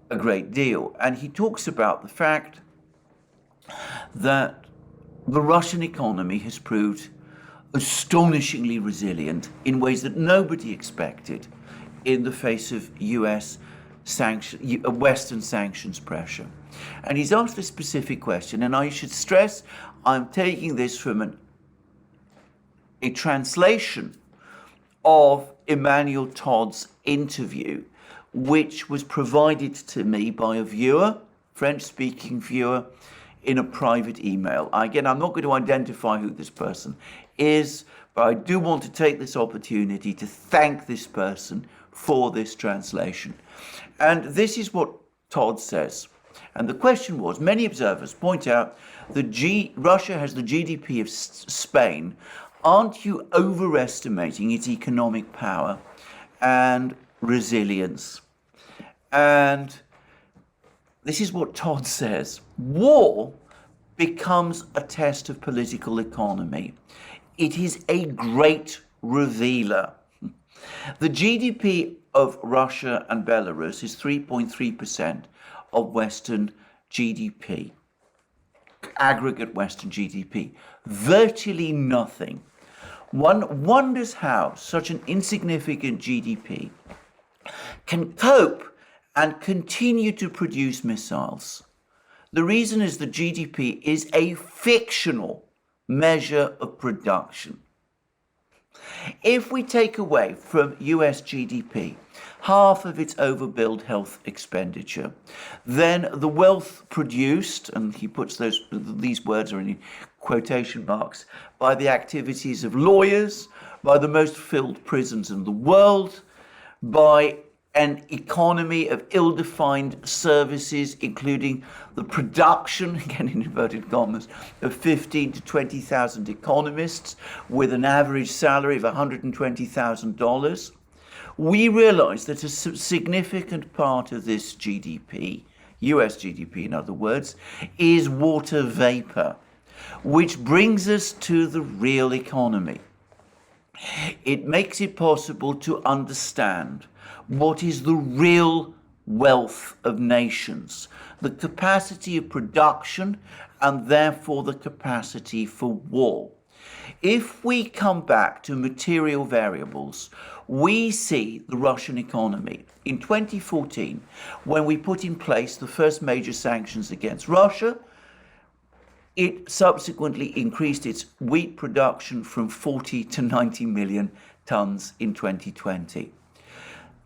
a great deal. And he talks about the fact that the Russian economy has proved astonishingly resilient in ways that nobody expected in the face of Western sanctions pressure. And he's asked a specific question, and I should stress I'm taking this from a translation of Emmanuel Todd's interview, which was provided to me by a viewer, French-speaking viewer, in a private email. Again, I'm not going to identify who this person is, but I do want to take this opportunity to thank this person for this translation. And this is what Todd says. And the question was, many observers point out that Russia has the GDP of Spain. Aren't you overestimating its economic power and resilience? And this is what Todd says. War becomes a test of political economy. It is a great revealer. The GDP of Russia and Belarus is 3.3% of Western GDP, aggregate Western GDP, virtually nothing. One wonders how such an insignificant GDP can cope and continue to produce missiles. The reason is that GDP is a fictional measure of production. If we take away from US GDP half of its overbilled health expenditure, then the wealth produced, and he puts these words are in quotation marks, by the activities of lawyers, by the most filled prisons in the world, by an economy of ill-defined services, including the production, again in inverted commas, of 15 to 20,000 economists with an average salary of $120,000, we realize that a significant part of this GDP, US GDP in other words, is water vapor, which brings us to the real economy. It makes it possible to understand what is the real wealth of nations, the capacity of production and therefore the capacity for war. If we come back to material variables, we see the Russian economy. In 2014, when we put in place the first major sanctions against Russia, it subsequently increased its wheat production from 40 to 90 million tons in 2020.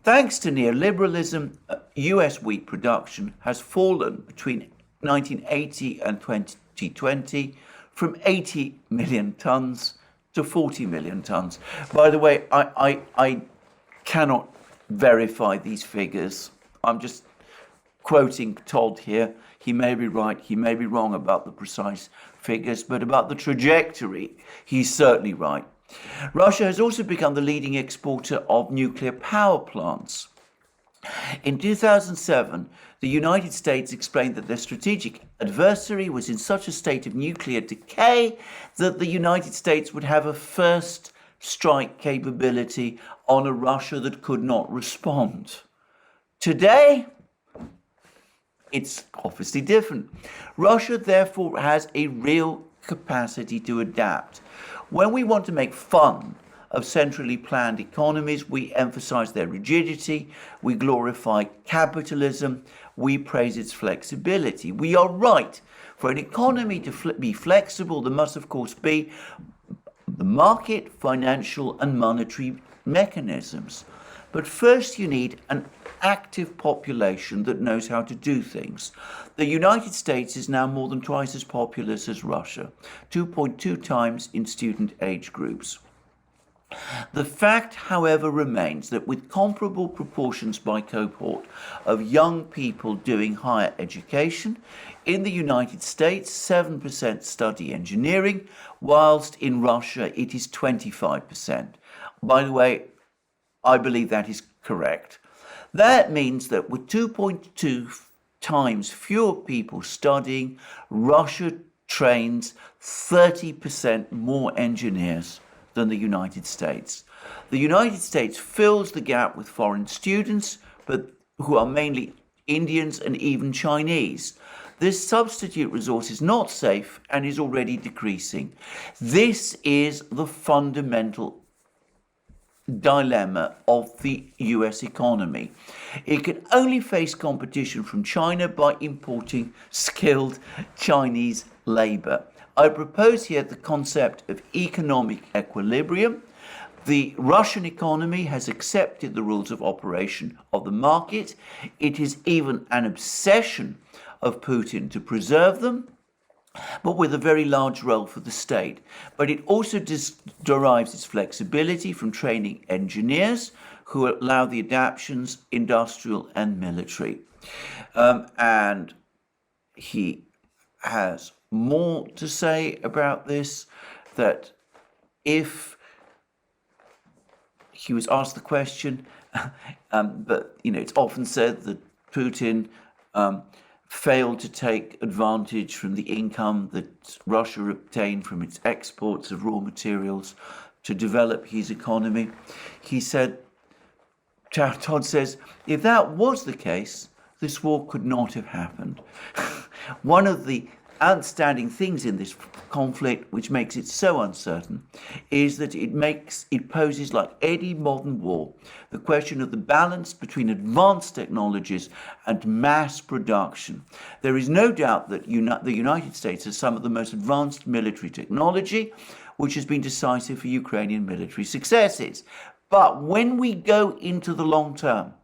Thanks to neoliberalism, US wheat production has fallen between 1980 and 2020 from 80 million tons to 40 million tons. By the way, I cannot verify these figures. I'm just quoting Todd here. He may be right, he may be wrong about the precise figures, but about the trajectory, he's certainly right. Russia has also become the leading exporter of nuclear power plants. In 2007, the United States explained that their strategic adversary was in such a state of nuclear decay that the United States would have a first strike capability on a Russia that could not respond. Today, it's obviously different. Russia, therefore, has a real capacity to adapt. When we want to make fun of centrally planned economies, we emphasize their rigidity, we glorify capitalism, we praise its flexibility. We are right. For an economy to be flexible, there must, of course, be the market, financial, and monetary mechanisms. But first, you need an active population that knows how to do things. The United States is now more than twice as populous as Russia, 2.2 times in student age groups. The fact, however, remains that with comparable proportions by cohort of young people doing higher education, in the United States, 7% study engineering, whilst in Russia it is 25%. By the way, I believe that is correct. That means that with 2.2 times fewer people studying, Russia trains 30% more engineers than the United States. The United States fills the gap with foreign students, but who are mainly Indians and even Chinese. This substitute resource is not safe and is already decreasing. This is the fundamental dilemma of the US economy. It can only face competition from China by importing skilled Chinese labor. I propose here the concept of economic equilibrium. The Russian economy has accepted the rules of operation of the market. It is even an obsession of Putin to preserve them, but with a very large role for the state. But it also derives its flexibility from training engineers who allow the adaptations, industrial and military. And he has more to say about this, that if he was asked the question, but it's often said that Putin failed to take advantage from the income that Russia obtained from its exports of raw materials to develop his economy. He said, Todd says, if that was the case, this war could not have happened. One of the outstanding things in this conflict, which makes it so uncertain, is that it poses, like any modern war, the question of the balance between advanced technologies and mass production. There is no doubt that the United States has some of the most advanced military technology, which has been decisive for Ukrainian military successes. But when we go into the long term,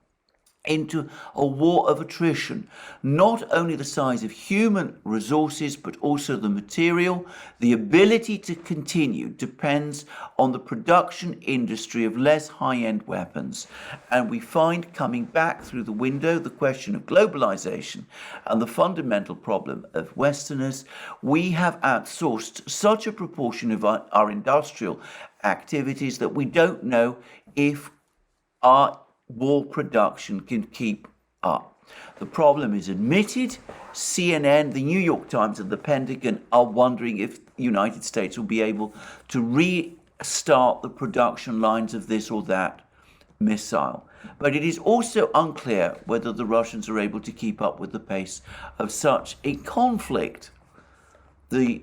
into a war of attrition, not only the size of human resources, but also the material, the ability to continue depends on the production industry of less high-end weapons. And we find coming back through the window the question of globalization and the fundamental problem of Westerners. We have outsourced such a proportion of our industrial activities that we don't know if our war production can keep up. The problem is admitted. CNN, the New York Times, and the Pentagon are wondering if the United States will be able to restart the production lines of this or that missile. But it is also unclear whether the Russians are able to keep up with the pace of such a conflict. The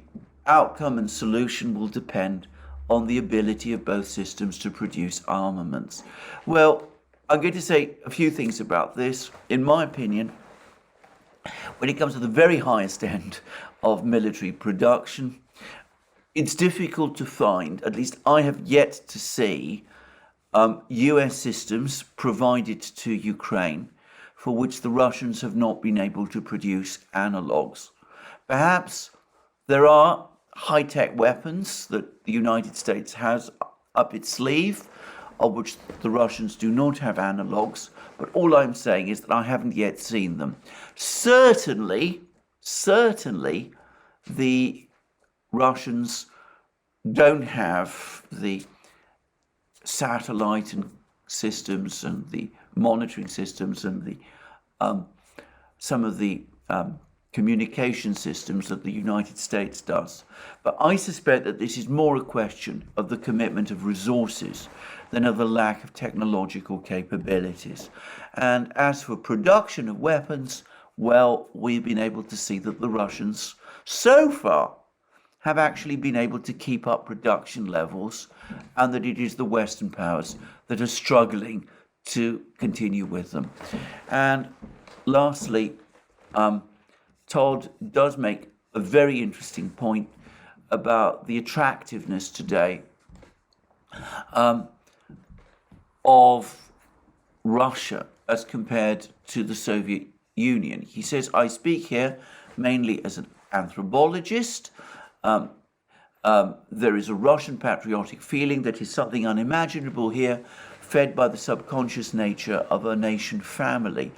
outcome and solution will depend on the ability of both systems to produce armaments. Well, I'm going to say a few things about this. In my opinion, when it comes to the very highest end of military production, it's difficult to find, at least I have yet to see, US systems provided to Ukraine for which the Russians have not been able to produce analogues. Perhaps there are high-tech weapons that the United States has up its sleeve, of which the Russians do not have analogues, but all I'm saying is that I haven't yet seen them. Certainly, the Russians don't have the satellite and systems and the monitoring systems and the some of the communication systems that the United States does. But I suspect that this is more a question of the commitment of resources than of the lack of technological capabilities. And as for production of weapons, well, we've been able to see that the Russians so far have actually been able to keep up production levels, and that it is the Western powers that are struggling to continue with them. And lastly, Todd does make a very interesting point about the attractiveness today of Russia as compared to the Soviet Union. He says, I speak here mainly as an anthropologist. There is a Russian patriotic feeling that is something unimaginable here, fed by the subconscious nature of a nation family.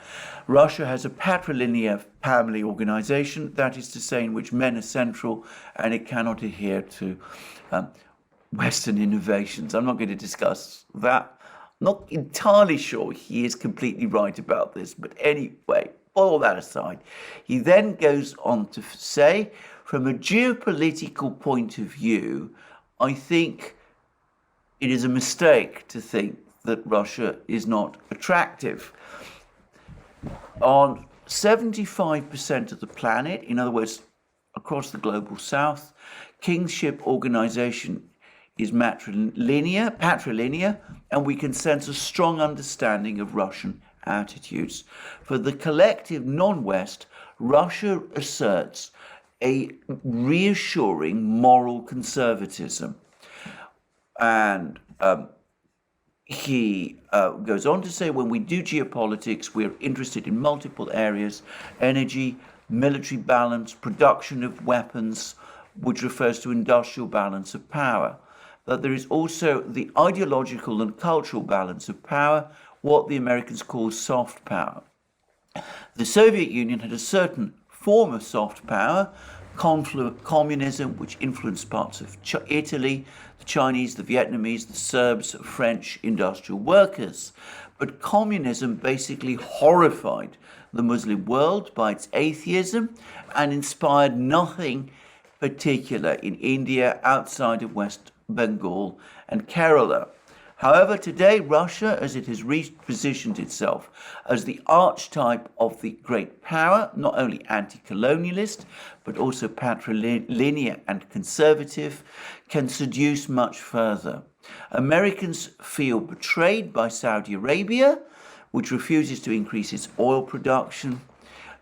Russia has a patrilinear family organization, that is to say, in which men are central, and it cannot adhere to Western innovations. I'm not going to discuss that. I'm not entirely sure he is completely right about this, but anyway, all that aside, he then goes on to say, from a geopolitical point of view, I think it is a mistake to think that Russia is not attractive. On 75% of the planet, in other words, across the global south, kingship organization is patrilinear, and we can sense a strong understanding of Russian attitudes. For the collective non-West, Russia asserts a reassuring moral conservatism. And he goes on to say, when we do geopolitics, we're interested in multiple areas: energy, military balance, production of weapons, which refers to industrial balance of power. But there is also the ideological and cultural balance of power, what the Americans call soft power. The Soviet Union had a certain form of soft power, communism, which influenced parts of Italy, the Chinese, the Vietnamese, the Serbs, French industrial workers. But communism basically horrified the Muslim world by its atheism and inspired nothing particular in India outside of West Bengal and Kerala. However, today, Russia, as it has repositioned itself as the archetype of the great power, not only anti-colonialist, but also patrilinear and conservative, can seduce much further. Americans feel betrayed by Saudi Arabia, which refuses to increase its oil production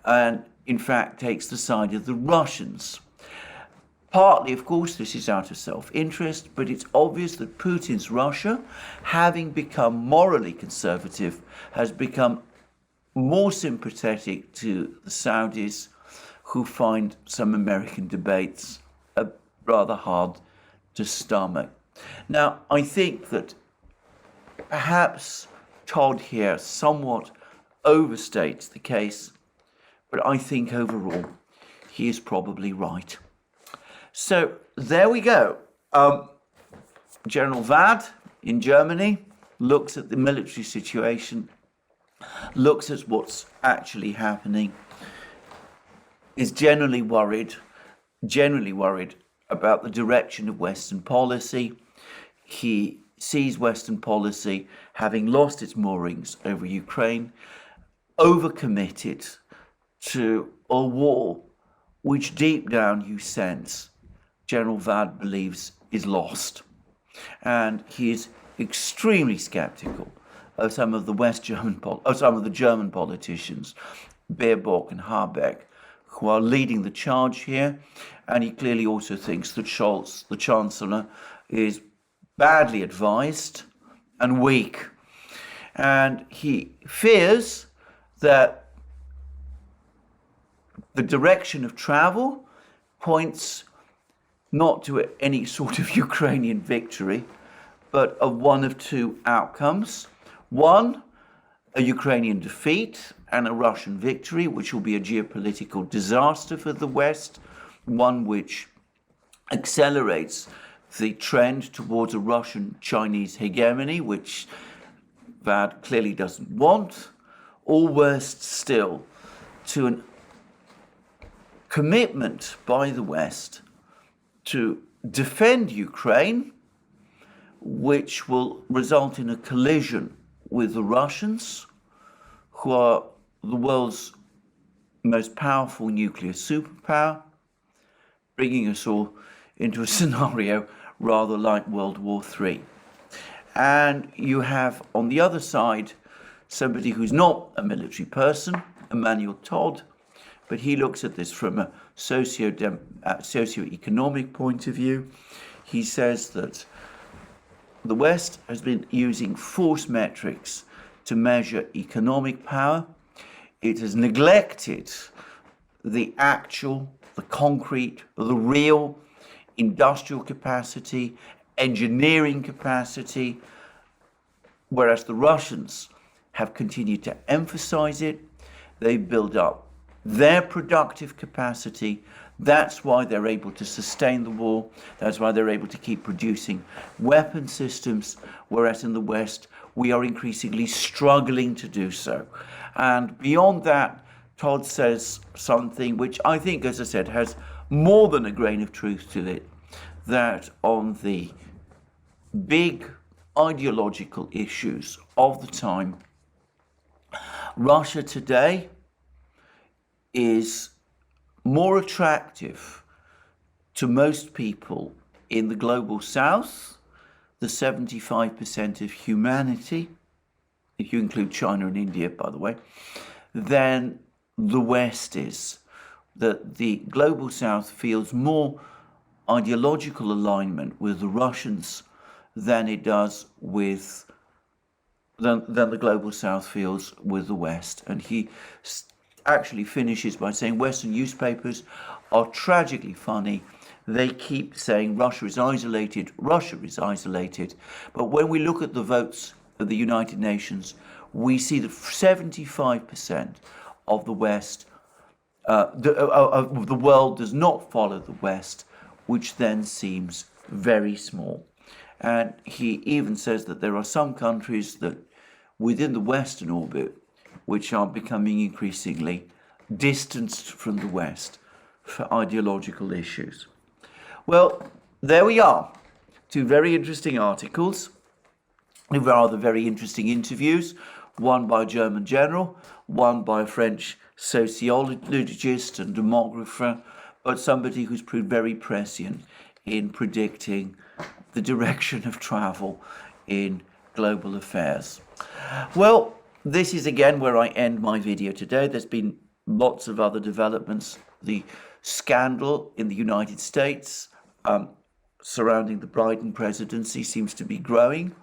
and, in fact, takes the side of the Russians. Partly, of course, this is out of self-interest, but it's obvious that Putin's Russia, having become morally conservative, has become more sympathetic to the Saudis, who find some American debates rather hard to stomach. Now, I think that perhaps Todd here somewhat overstates the case, but I think overall he is probably right. So there we go. General Vad in Germany looks at the military situation, looks at what's actually happening, is generally worried about the direction of Western policy. He sees Western policy having lost its moorings over Ukraine, overcommitted to a war which deep down you sense General Vad believes is lost. And he is extremely skeptical of some of the German politicians, Baerbock and Habeck, who are leading the charge here. And he clearly also thinks that Scholz, the Chancellor, is badly advised and weak. And he fears that the direction of travel points not to any sort of Ukrainian victory, but of one of two outcomes. One, a Ukrainian defeat and a Russian victory, which will be a geopolitical disaster for the West, one which accelerates the trend towards a Russian-Chinese hegemony, which Vad clearly doesn't want, or worse still, to a commitment by the West to defend Ukraine, which will result in a collision with the Russians, who are the world's most powerful nuclear superpower, bringing us all into a scenario rather like World War III. And you have on the other side somebody who's not a military person, Emmanuel Todd, but he looks at this from a socio-economic point of view. He says that the West has been using force metrics to measure economic power. It has neglected the actual, the concrete, the real industrial capacity, engineering capacity, whereas the Russians have continued to emphasize it. They build up their productive capacity. That's why they're able to sustain the war. That's why they're able to keep producing weapon systems, whereas in the West, we are increasingly struggling to do so. And beyond that, Todd says something which I think, as I said, has more than a grain of truth to it, that on the big ideological issues of the time, Russia today is more attractive to most people in the global South, the 75% of humanity, if you include China and India, by the way, than the West is. That the global South feels more ideological alignment with the Russians than it does with than the global South feels with the West. And he actually finishes by saying Western newspapers are tragically funny. They keep saying Russia is isolated, Russia is isolated. But when we look at the votes of the United Nations, we see that 75% of the West, of the world does not follow the West, which then seems very small. And he even says that there are some countries that within the Western orbit which are becoming increasingly distanced from the West for ideological issues. Well, there we are. Two very interesting articles, rather very interesting interviews, one by a German general, one by a French sociologist and demographer, but somebody who's proved very prescient in predicting the direction of travel in global affairs. Well, this is again where I end my video today. There's been lots of other developments. The scandal in the United States surrounding the Biden presidency seems to be growing,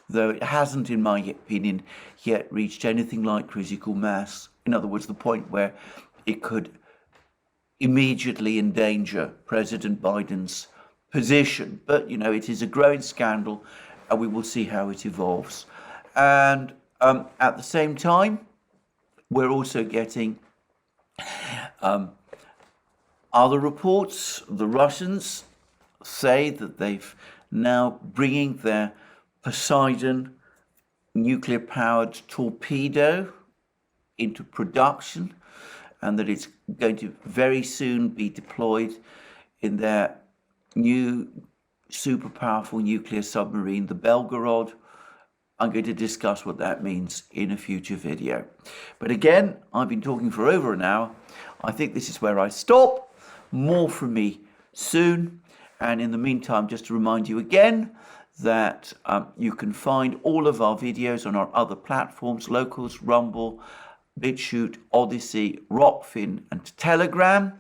though it hasn't, in my opinion, yet reached anything like critical mass. In other words, the point where it could immediately endanger President Biden's position. But, you know, it is a growing scandal, and we will see how it evolves. And at the same time, we're also getting other reports. The Russians say that they've now bringing their Poseidon nuclear-powered torpedo into production, and that it's going to very soon be deployed in their new super powerful nuclear submarine, the Belgorod. I'm going to discuss what that means in a future video. But again, I've been talking for over an hour. I think this is where I stop. More from me soon. And in the meantime, just to remind you again that you can find all of our videos on our other platforms: Locals, Rumble, BitChute, ODYSEE, Rockfin, and Telegram.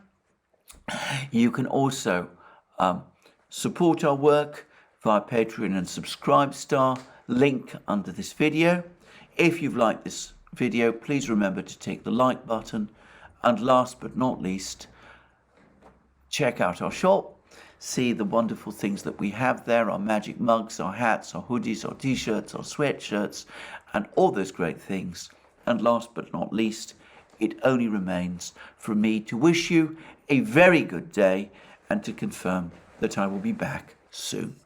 You can also support our work via Patreon and Subscribestar, link under this video. If you've liked this video, please remember to take the like button. And last but not least, check out our shop. See the wonderful things that we have there: our magic mugs, our hats, our hoodies, our t-shirts, our sweatshirts, and all those great things. And last but not least, it only remains for me to wish you a very good day and to confirm that I will be back soon.